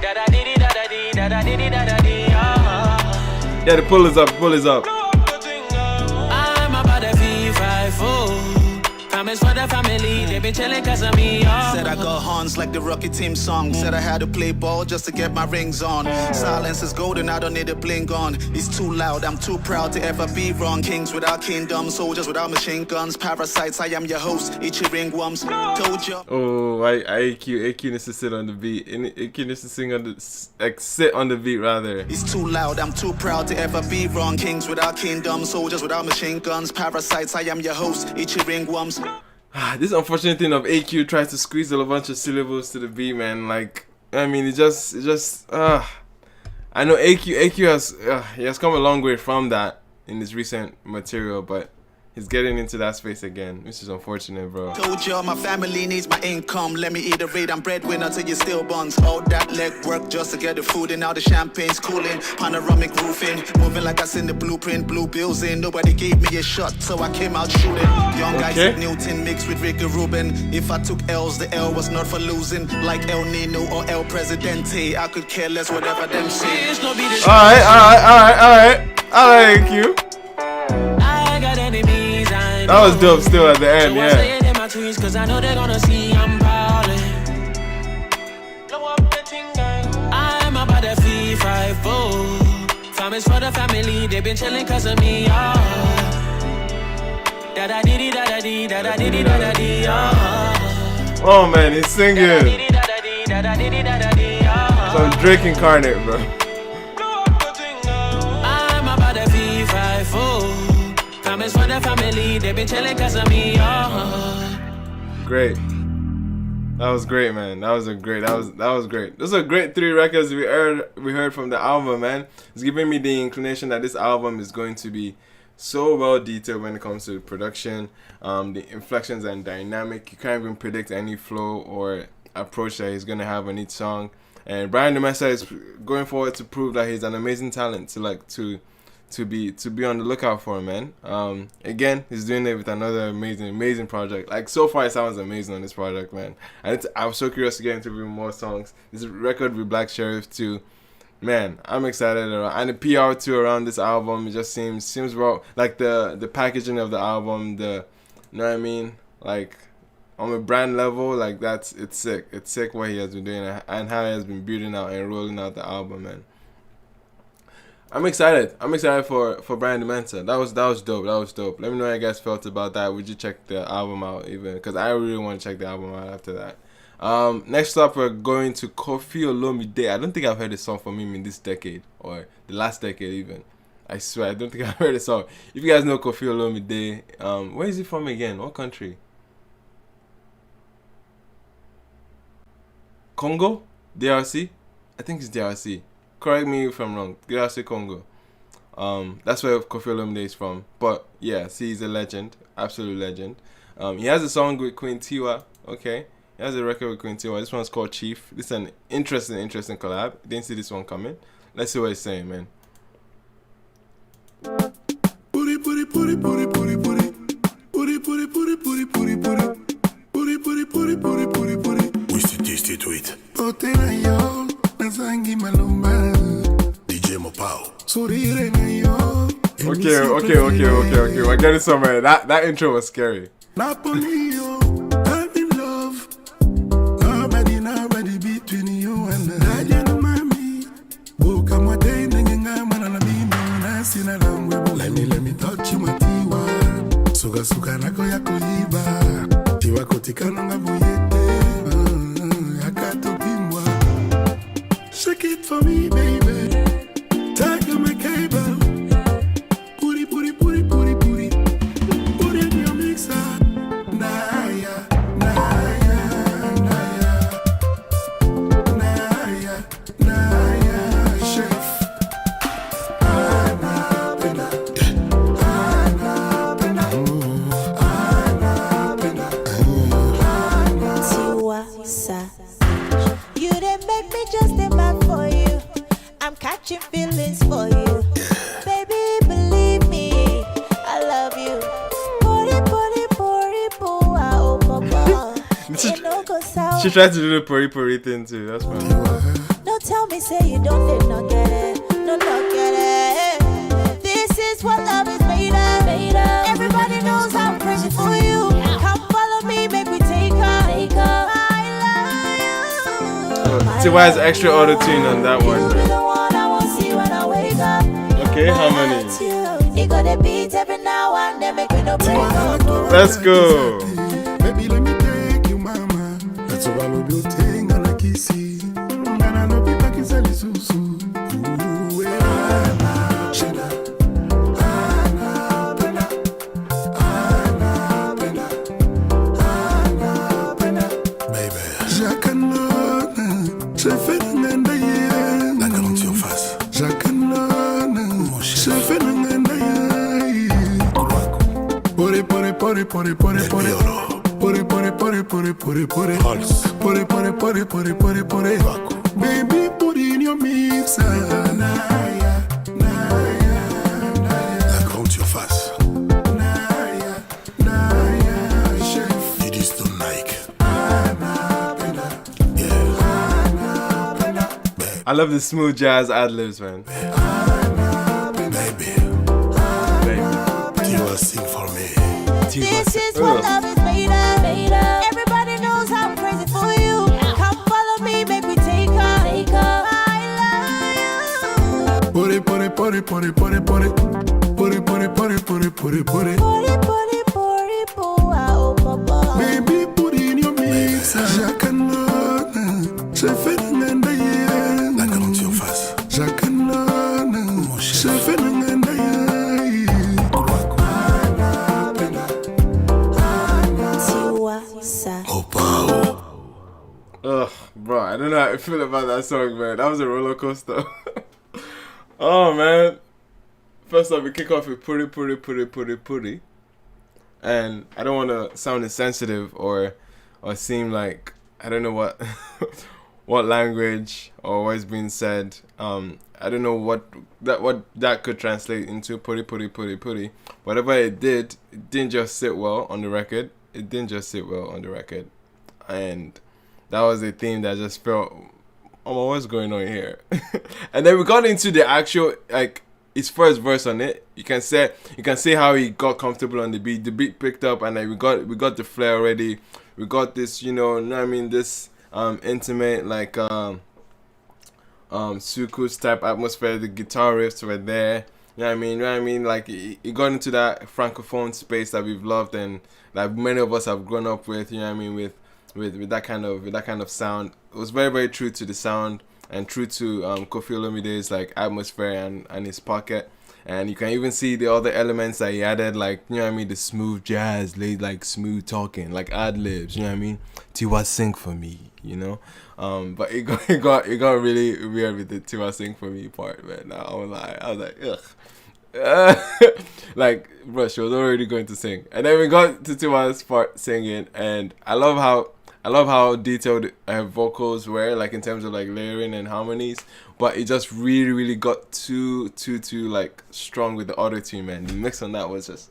da da dee da da dee da da dee da da dee, Yeah, the pull is up, I'm about that fee 5-4. Time is for the family, they've been chillin' cause of me, Said I got horns like the Rocket Team song. Said I had to play ball just to get my rings on. Silence is golden, I don't need a bling on. It's too loud, I'm too proud to ever be wrong. Kings without kingdom, soldiers without machine guns. Parasites, I am your host, Ichi ringworms. Told you. Oh, AQ needs to sit on the beat. AQ needs to sing on the, like, sit on the beat rather. It's too loud, I'm too proud to ever be wrong. Kings without kingdom, soldiers without machine guns. Parasites, I am your host, Ichi ringworms. This unfortunate thing of AQ tries to squeeze a bunch of syllables to the beat, man. Like, I mean, it just I know AQ has come a long way from that in his recent material, but he's getting into that space again, which is unfortunate, bro. Told you my family needs my income. Let me eat a raid, I'm breadwinner till you still buns. All that leg work just to get the food and now the champagne's cooling. Panoramic roofing, moving like I seen the blueprint. Blue bills in, nobody gave me a shot, so I came out shooting. Young guys like Newton mixed with Ricky Rubin. If I took L's, the L was not for losing. Like El Nino or El Presidente, I could care less whatever them say. Alright, AQ. That was dope still at the end, yeah. Cause I know they're gonna see I'm ballin'. Blow up the thing, I'm about that fee 5-4. Time is for the family, they've been chillin' cause of me, da da dee da da dee da da dee da da dee, Oh man, he's singing. Some Drake incarnate, bro. I'm about that fee 5-4. Time is for the family, they've been chillin' cause of me, Great. That was great, man. That was great. Those are great 3 records we heard from the album, man. It's giving me the inclination that this album is going to be so well detailed when it comes to production, the inflections and dynamic. You can't even predict any flow or approach that he's gonna have on each song. And Brian Mensah is going forward to prove that he's an amazing talent to be on the lookout for, man. Again, he's doing it with another amazing project. Like, so far it sounds amazing on this project, man. And I'm so curious to get into even more songs. This record with Black Sheriff too, man. I'm excited, and the PR too around this album. It just seems well, like the packaging of the album, you know what I mean, like on a brand level, like it's sick what he has been doing and how he has been building out and rolling out the album, man. I'm excited for Brian Mensah. That was dope. Let me know how you guys felt about that. Would you check the album out even? Because I really want to check the album out after that. Next up, we're going to Koffi Olomide. I don't think I've heard a song from him in this decade or the last decade even. I swear, I don't think I've heard the song. If you guys know Koffi Olomide, where is he from again? What country? Congo? DRC? I think it's DRC. Correct me if I'm wrong. DRC Congo. That's where Koffi Olomide is from. But yeah, see, he's a legend. Absolute legend. He has a song with Queen Tiwa. Okay. He has a record with Queen Tiwa. This one's called Chief. This is an interesting collab. Didn't see this one coming. Let's see what he's saying, man. Puri puri puri puri puri puri puri puri puri puri puri puri puri puri puri puri puri. Wisi tweet. Otena yo nazangi malumba. DJ Mopao. Sorire na yo. Okay. We're getting somewhere. That intro was scary. Napoli yo, I'm in love. Nobody between you and the Radiant Mami. Boka mwate nengenga manana bimbo na sina langwe. Let me touch you matiwa. Suga nako ya kuiba. Tiwa kotika nanga buyete. Yakato bimwa. Shake it for me, baby. Tag you my cable. Puri puri puri puri puri. Put in your mixer. Naya, chef. Ana pena. You didn't make me just a man for you. I'm catching feelings for you. Baby, believe me, I love you. She tried to do the puri thing too. That's fine. Don't tell me, say you don't not get it. No, not get it. This is what love is made of. Everybody knows I'm crazy for you. Come follow me, make me take her. Tiwa has extra auto tune on that one. Okay, how many? Let's go. Baby, let me take you, mama. That's all I'll be saying. I like you see. Nana no be back in Salisusu. Ooh, Ana Chena. Ana Pena. Ana Pena. Ana Pena. Baby. Jacanona. Je fais n'enganda ye. La garantie en face. Jacanona. Je fais n'enganda ye. Pore. Baby, put in your mixer. Naya. La grande surface. Naya, chef. It is the Nike. I love the smooth jazz ad-libs, man. Baby. Tiwa sing for me. This is what love is made of. Everybody knows I'm crazy for you. Come follow me, make me take her. I love you. Baby, put in your mix. Jacanona. Je fais n'enganda ye. La grande surface. Jacanona. Je fais n'enganda ye. Ugh, bro, I don't know how I feel about that song, man. That was a roller coaster. Oh, man. First off, we kick off with puri. And I don't want to sound insensitive or seem like I don't know what what language or what's being said. I don't know what that could translate into. Puri. Whatever it didn't just sit well on the record. It didn't just sit well on the record. And that was a theme that just felt, oh, what's going on here? And then we got into the actual, like, his first verse on it. You can see how he got comfortable on the beat. The beat picked up, and then we got the flair already. We got this, this intimate, like Suku's type atmosphere. The guitar riffs were there. You know what I mean? Like, he got into that francophone space that we've loved and that many of us have grown up with. You know what I mean? With that kind of sound. It was very, very true to the sound and true to Koffi Olomide's like atmosphere and his pocket. And you can even see the other elements that he added, like, you know what I mean, the smooth jazz, like smooth talking, like ad libs, you know what I mean. Tiwa sing for me, you know. But it got really weird with the Tiwa sing for me part, man. I was like, ugh. Like, bro, she was already going to sing, and then we got to Tiwa's part singing, and I love how detailed her vocals were, like in terms of like layering and harmonies. But it just really got too like strong with the auto-tune, man. The mix on that was just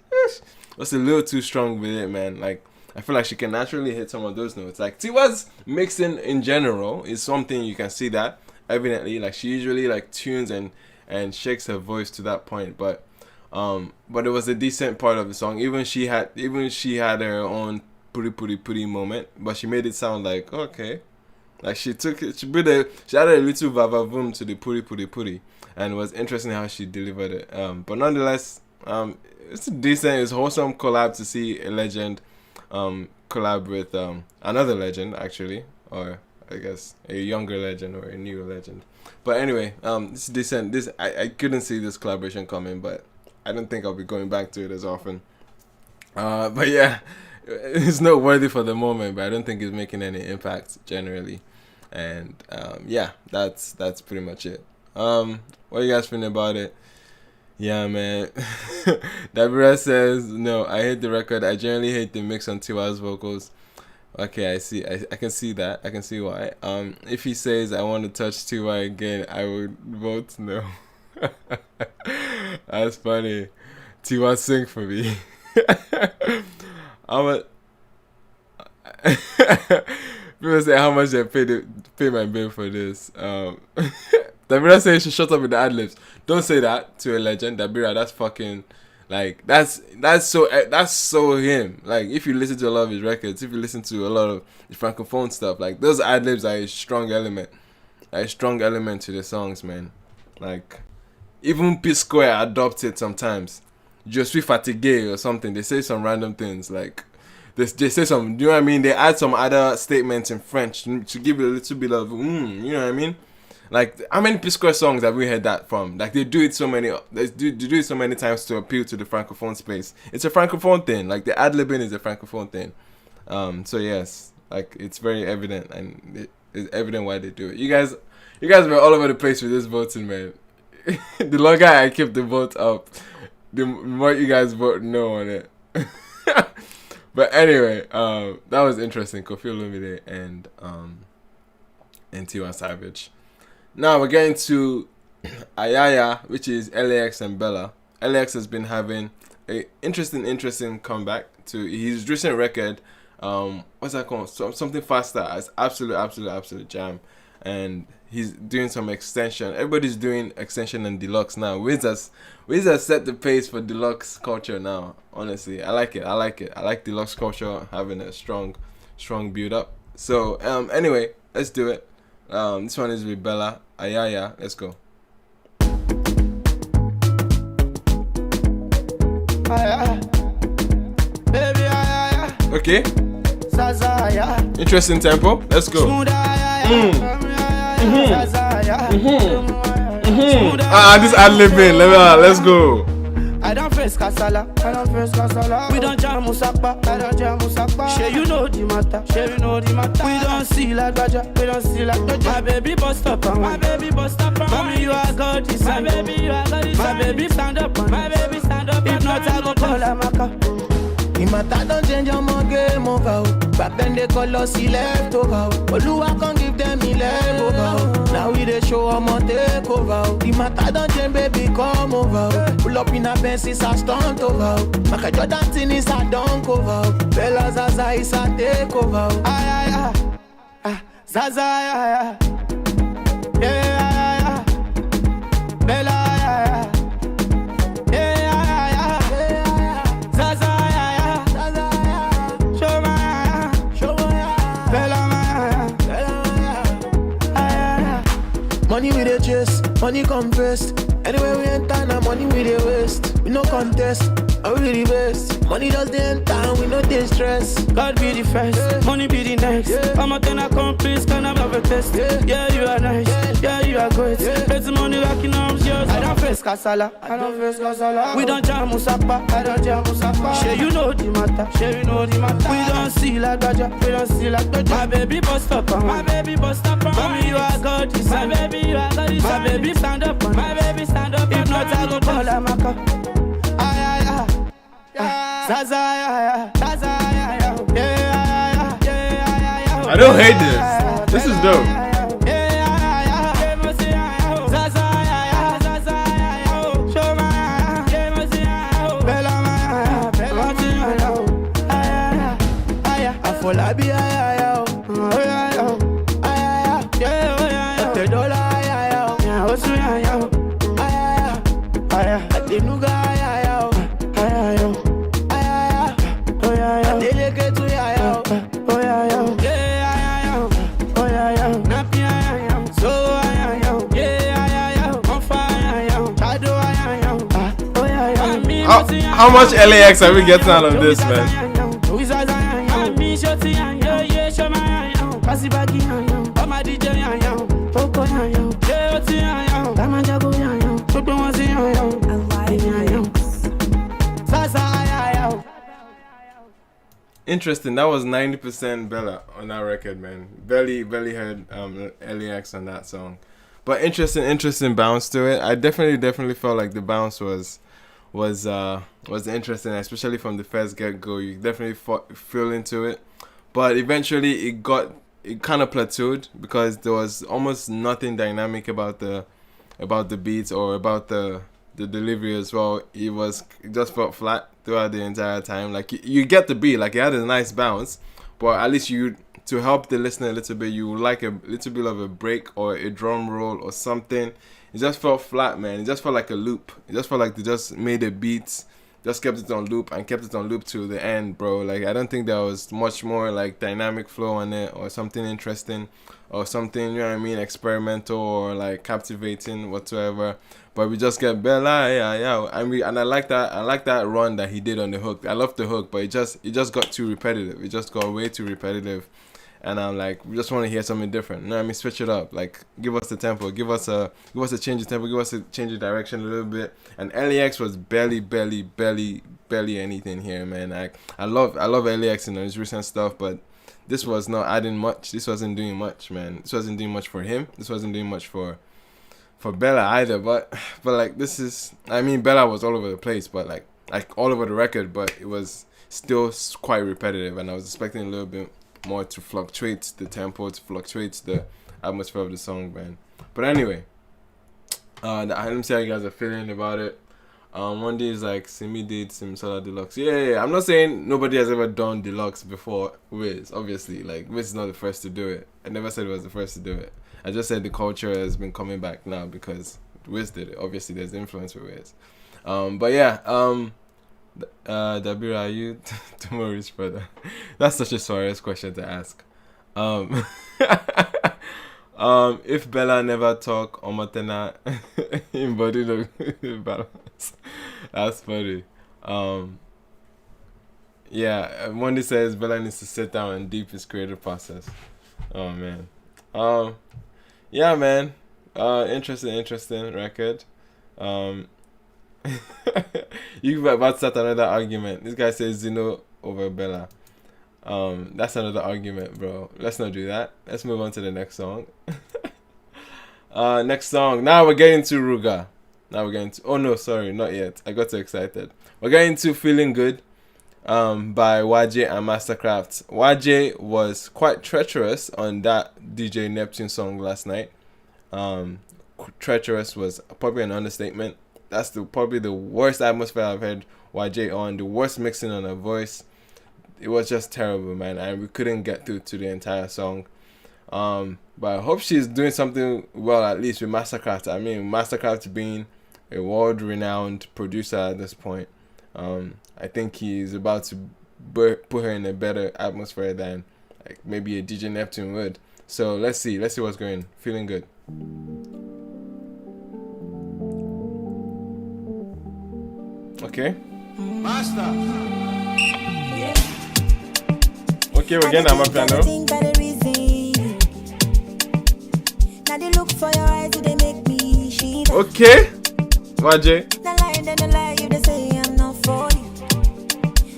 a little too strong with it, man. Like, I feel like she can naturally hit some of those notes. Like, Tiwa's mixing in general is something you can see that evidently. Like, she usually like tunes and shakes her voice to that point. But it was a decent part of the song. Even she had her own puri moment, but she made it sound like okay. Like, she added a little vavavoom to the puri, and it was interesting how she delivered it. But nonetheless, it's a decent, it's wholesome collab to see a legend collab with another legend, actually, or I guess a younger legend or a newer legend. But anyway, it's decent. I couldn't see this collaboration coming, but I don't think I'll be going back to it as often. But yeah, it's noteworthy for the moment, but I don't think it's making any impact generally. And yeah, that's pretty much it. What are you guys feeling about it? Yeah, man. Dabira says, no, I hate the record. I generally hate the mix on Tiwa's vocals. Okay, I see. I can see that. I can see why. If he says I want to touch Tiwa again, I would vote no. That's funny. Tiwa sing for me. People say how much they pay my bill for this. Dabira says she shut up with the ad-libs. Don't say that to a legend. Dabira, that's fucking, like, that's so him. Like, if you listen to a lot of his records, if you listen to a lot of the francophone stuff, like, those ad-libs are a strong element to the songs, man. Like, even P Square adopts it sometimes. Je suis fatigué or something. They say some random things, like, they say some, you know what I mean? They add some other statements in French to give it a little bit of, you know what I mean? Like, how many P-Square songs have we heard that from? Like, they do it so many times to appeal to the francophone space. It's a francophone thing. Like, the ad-libbing is a francophone thing. So yes, like, it's very evident, and it's evident why they do it. You guys were all over the place with this voting, man. The longer I keep the vote up, the more you guys vote no on it. But anyway, that was interesting. Koffi Olomide and Tiwa Savage. Now we're getting to Ayaya, which is L.A.X and Bella. L.A.X has been having a interesting comeback to his recent record. What's that called? Something Faster. It's absolute jam. And he's doing some extension. Everybody's doing extension and deluxe now. Wiz has set the pace for deluxe culture now. Honestly, I like it. I like deluxe culture having a strong build up. So anyway, let's do it. This one is with Bella. Ayaya. Let's go. Okay. Interesting tempo. Let's go. This ad-libbing. Let's go. I don't face Kasala. We don't jam Musakba. Share you know the matter. We don't see like Baja. My baby bust up. Mommy, you are God. My baby stand up. If not, I go call Amaka. The matter don't change your game over. Back then they call us left over. Oluwa can't give them 11 over. Now we they show them on take over. The matter don't change, baby, come over. Pull up in a Benz, it's a stunt over. Maka Jordan thing is a dunk over. Bella Zaza is a take over. Zaza, yeah. Bella, money we dey chase, money come first. Anyway we enter now, money we dey waste. We no contest, I'm really best. Money does the enter, we no dey stress. God be the first, money be the next. I'm a ten accomplice, can I have a test? Yeah, you are nice, yeah, you are great. Better money rocking arms, yours. I don't face Kasala, I don't face Kasala. We don't jam Musapa, I don't jam Musapa. Sure you know the matter, sure you know the matter. We don't see like Gaja, we don't see like Gaja. My baby bust up on, my baby bust up on. Mommy you are God, my baby you are God. My baby stand up on, my baby stand up on. If not I go call her Maka. I don't hate this. This is dope. How much L.A.X are we getting out of this, man? Interesting. That was 90% Bella on that record, man. Barely heard L.A.X on that song, but interesting bounce to it. I definitely felt like the bounce was interesting, especially from the first get-go. You definitely feel into it, but eventually it kind of plateaued because there was almost nothing dynamic about the beats or about the delivery as well. It just felt flat throughout the entire time. Like you get the beat, like it had a nice bounce, but at least to help the listener a little bit, you would like a little bit of a break or a drum roll or something. It just felt flat, man. It just felt like a loop. It just felt like they just made a beat, just kept it on loop and kept it on loop to the end, bro. Like I don't think there was much more like dynamic flow on it or something interesting or something, you know what I mean, experimental or like captivating whatsoever. But we just get Bella, yeah. And I like that run that he did on the hook. I love the hook, but it just got too repetitive. It just got way too repetitive. And I'm like, we just want to hear something different. You know what I mean? Switch it up. Like, give us the tempo. Give us a change of tempo. Give us a change of direction a little bit. And L.A.X was barely anything here, man. I love L.A.X in his recent stuff, but this was not adding much. This wasn't doing much, man. This wasn't doing much for him. This wasn't doing much for Bella either. But like, this is, I mean, Bella was all over the place, but like all over the record, but it was still quite repetitive, and I was expecting a little bit more to fluctuate the tempo, to fluctuate the atmosphere of the song, man. But anyway, let me see how you guys are feeling about it. One day is like Simi did Sim Solar Deluxe. Yeah. I'm not saying nobody has ever done Deluxe before Wiz. Obviously, like Wiz is not the first to do it. I never said it was the first to do it. I just said the culture has been coming back now because Wiz did it. Obviously, there's influence for Wiz. But yeah, Dabira, are you tomorrow's brother? That's such a Suarez question to ask. If Bella never talk, Omatena embody the balance. That's funny. Yeah, Monday says Bella needs to sit down and deep his creative process. Oh man. Yeah, man. Interesting record. You about to start another argument. This guy says Zino over Bella. That's another argument, bro. Let's not do that. Let's move on to the next song. Next song. Now we're getting to Ruga. Oh no, sorry, not yet. I got too excited. We're getting to Feeling Good by YJ and Masterkraft. YJ was quite treacherous on that DJ Neptune song last night. Treacherous was probably an understatement. That's probably the worst atmosphere I've heard YJ on. The worst mixing on her voice. It was just terrible, man. And we couldn't get through to the entire song. But I hope she's doing something well, at least with Masterkraft. I mean, Masterkraft being a world-renowned producer at this point. I think he's about to put her in a better atmosphere than like maybe a DJ Neptune would. So let's see what's going. Feeling Good. Okay, Master. Okay, we're getting my piano. Now they look for your eyes, they make me shiver. Okay, YJ. The lie, then the lie, you they say I'm not for you.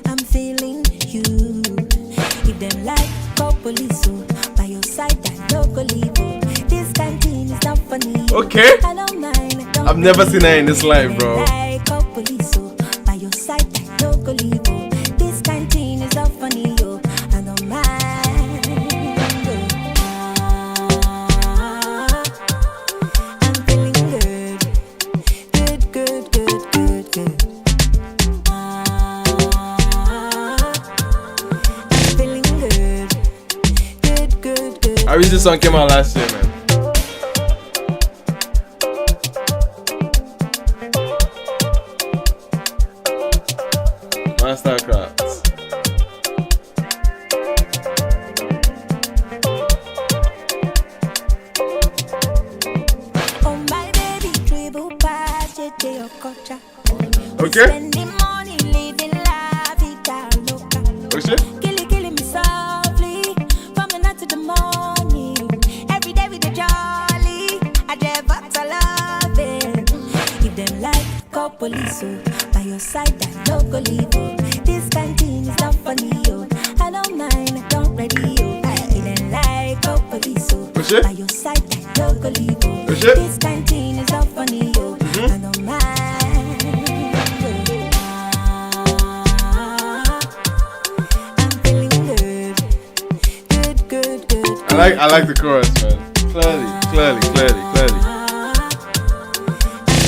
I'm feeling you. If them like call police, oh, by your side, I no go leave. Oh. This canteen is not funny. Okay. I don't mind. I don't I've never seen her in this life, bro. like call police, oh, by your side, I no go leave. Oh. This canteen is not funny. Oh. I don't mind. I'm feeling good. Good, good, good, good, good. I'm feeling good. Good, good, good. I wish this song came out last year, man. Masterkraft. Oh my baby, dribble past JJ Okocha. Okay. Spending money, living la vida loca. Oh shit. Killing me softly from the night to the morning. Every day with the jolly, I never to love it. If them like call police, oh, by your side I no go leave. Oh. This canteen is not funny, oh. I don't mind, I don't ready, oh. If them like call police, oh, by your side I no go leave. Oh. This canteen is not funny, oh. I don't mind. I like the chorus, man. Clearly.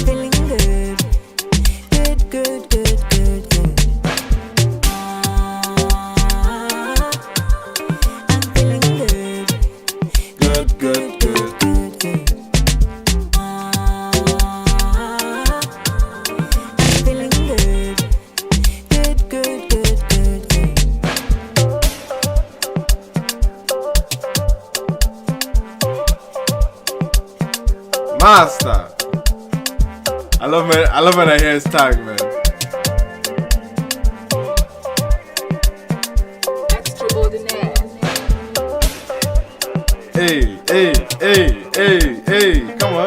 Feeling good. Good, good, good, good, good. I'm feeling good. Good, good, good. Good, good. I'm feeling good. Good, good, good, good, good. Master. I love when I hear his tag, man. Hey. Come on.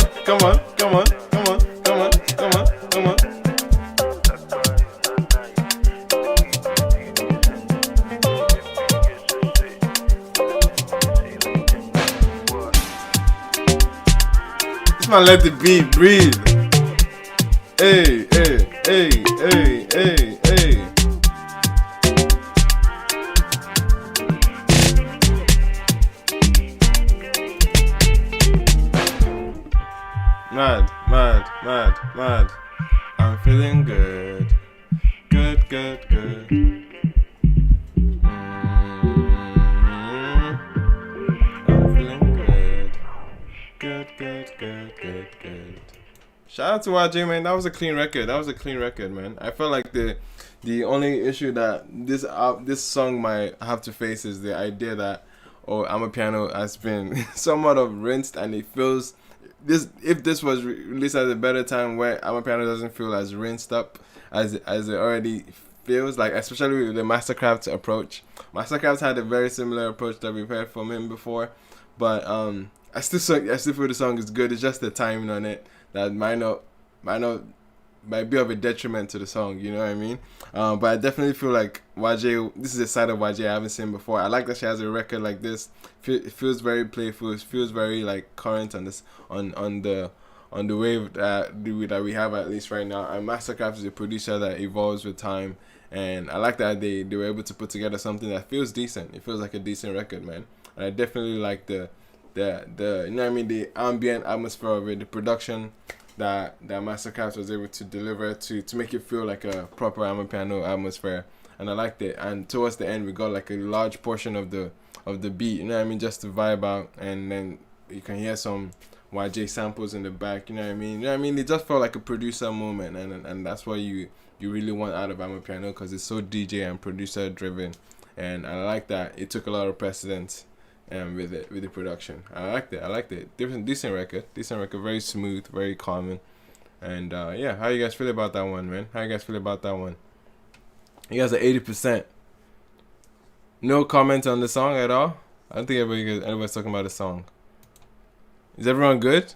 This man let the beat breathe. Hey. Mad. I'm feeling good. Good. I'm feeling good. Good. Shout out to YJ, man. That was a clean record, man. I felt like the only issue that this song might have to face is the idea that Amapiano has been somewhat of rinsed, and it feels if this was released at a better time where Amapiano doesn't feel as rinsed up as it already feels, like especially with the Masterkraft approach. Masterkraft had a very similar approach that we've heard from him before, but I still feel the song is good. It's just the timing on it that might be of a detriment to the song, you know what I mean? But I definitely feel like YJ, this is a side of YJ I haven't seen before. I like that she has a record like this. It feels very playful. It feels very like current on this on the wave that we have at least right now. And Masterkraft is a producer that evolves with time, and I like that they were able to put together something that feels decent. It feels like a decent record, man. And I definitely like the you know what I mean, the ambient atmosphere of it, the production that Masterkraft was able to deliver to make it feel like a proper Amapiano atmosphere, and I liked it. And towards the end, we got like a large portion of the beat, you know what I mean, just to vibe out, and then you can hear some YJ samples in the back, you know what I mean. It just felt like a producer moment, and that's what you really want out of Amapiano, because it's so DJ and producer driven, and I like that it took a lot of precedence with the production. I liked it. Decent record, very smooth, very calming. And yeah, how you guys feel about that one, man? You guys are 80%. No comment on the song at all. I don't think everybody's talking about the song. Is everyone good?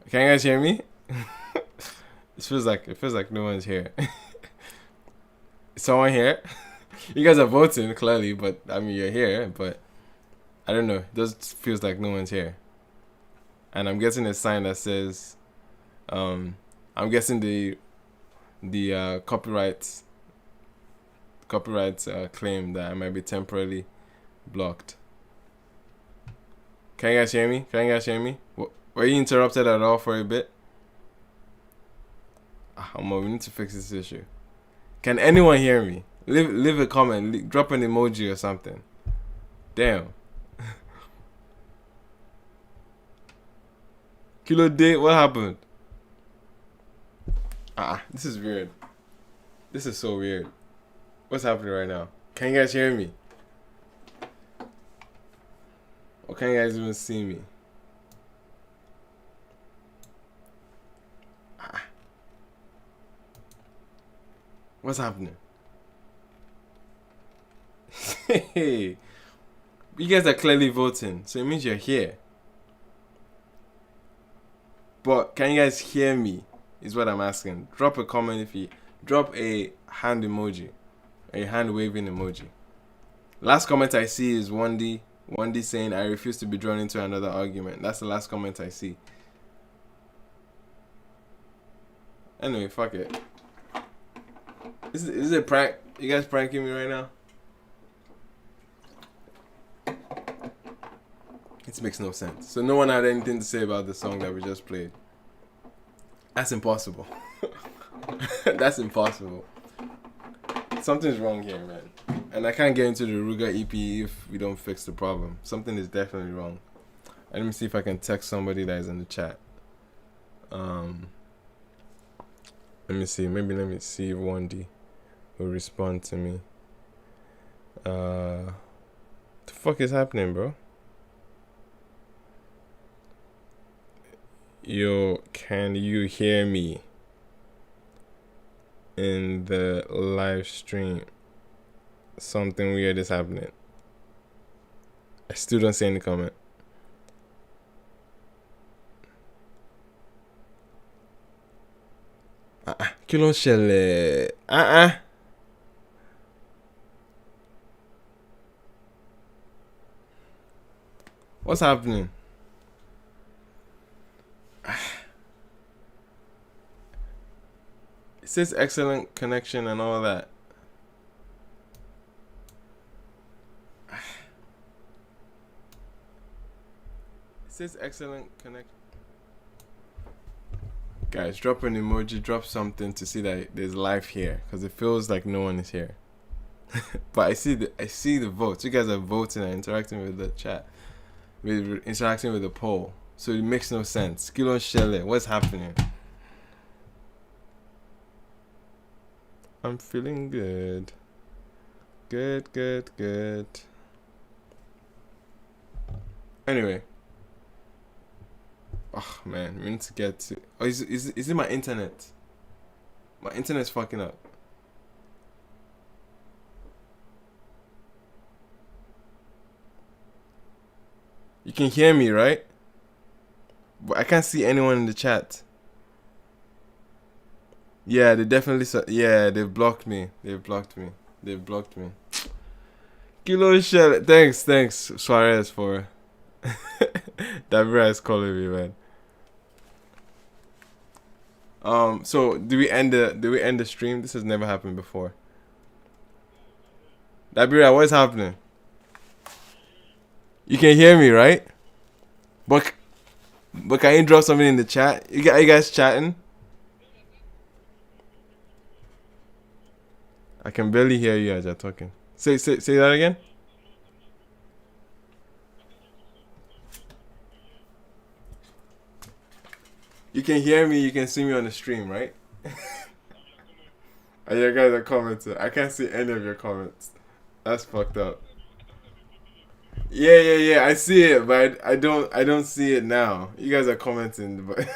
Can you guys hear me? It feels like no one's here. Is someone here? You guys are voting clearly, but I mean you're here, but I don't know. It just feels like no one's here. And I'm getting a sign that says, I'm guessing the copyright claim that I might be temporarily blocked. Can you guys hear me? Were you interrupted at all for a bit? We need to fix this issue. Can anyone hear me? Leave a comment. Drop an emoji or something. Damn. Kilo Day, what happened? This is weird. This is so weird. What's happening right now? Can you guys hear me? Or can you guys even see me? What's happening? Hey, you guys are clearly voting, so it means you're here. But can you guys hear me? Is what I'm asking. Drop a comment if you drop a hand emoji, a hand waving emoji. Last comment I see is 1D saying, "I refuse to be drawn into another argument." That's the last comment I see. Anyway, fuck it. Is it a prank? You guys pranking me right now? It makes no sense. So no one had anything to say about the song that we just played. That's impossible. That's impossible. Something's wrong here, man. And I can't get into the Ruga EP if we don't fix the problem. Something is definitely wrong. Let me see if I can text somebody that is in the chat. Let me see. Maybe let me see if 1D will respond to me. The fuck is happening, bro? Yo, can you hear me in the live stream? Something weird is happening. I still don't see any comment. Kí ló ń ṣẹlẹ̀? What's happening? It says excellent connection and all that. It says excellent connection. Guys, drop an emoji, drop something to see that there's life here, because it feels like no one is here. But I see the votes. You guys are voting and interacting with the chat, interacting with the poll. So it makes no sense. Kilo Shelle, what's happening? I'm feeling good. Good. Anyway. Oh man, we need to get to. Oh, is it my internet? My internet's fucking up. You can hear me, right? But I can't see anyone in the chat. Yeah, they definitely yeah, they've blocked me. They've blocked me. Kilo Shell. Thanks, Suarez, for Dabira is calling me, man. So do we end the stream? This has never happened before. Dabira, what's happening? You can hear me, right? But can you drop something in the chat? You guys chatting? I can barely hear you as you're talking. Say that again. You can hear me, you can see me on the stream, right? And you guys are commenting. I can't see any of your comments. That's fucked up. Yeah, I see it, but I don't see it now. You guys are commenting, but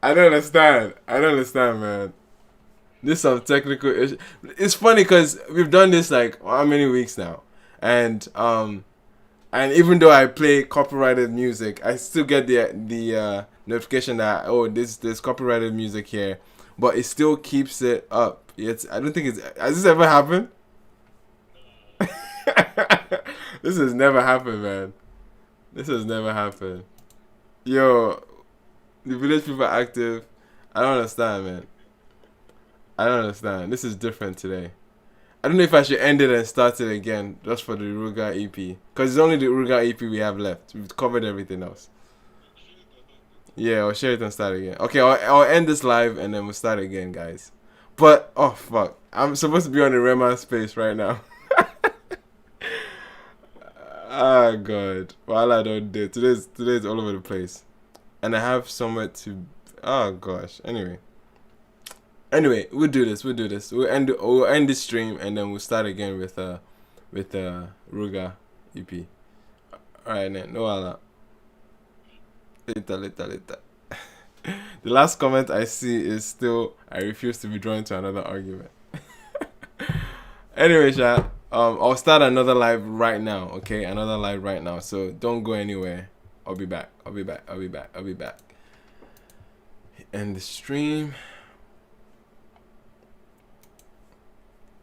I don't understand, man. This some technical issue. It's funny because we've done this like how many weeks now, and even though I play copyrighted music, I still get the notification that there's copyrighted music here, but it still keeps it up. I don't think has this ever happened? This has never happened, man. This has never happened. Yo, the village people are active. I don't understand, man. I don't understand. This is different today. I don't know if I should end it and start it again just for the Ruga EP. Because it's only the Ruga EP we have left. We've covered everything else. Yeah, I'll share it and start again. Okay, I'll end this live and then we'll start again, guys. But, oh, fuck. I'm supposed to be on the Rema space right now. Ah, God. Well, I don't do it. Today's all over the place. And I have somewhere to... Oh, gosh. Anyway, we'll do this. We'll end this stream and then we'll start again with Ruga EP. Alright, then. No, Allah. Later. The last comment I see is still, I refuse to be drawn to another argument. Anyway, chat. I'll start another live right now, okay? Another live right now. So don't go anywhere. I'll be back. End the stream.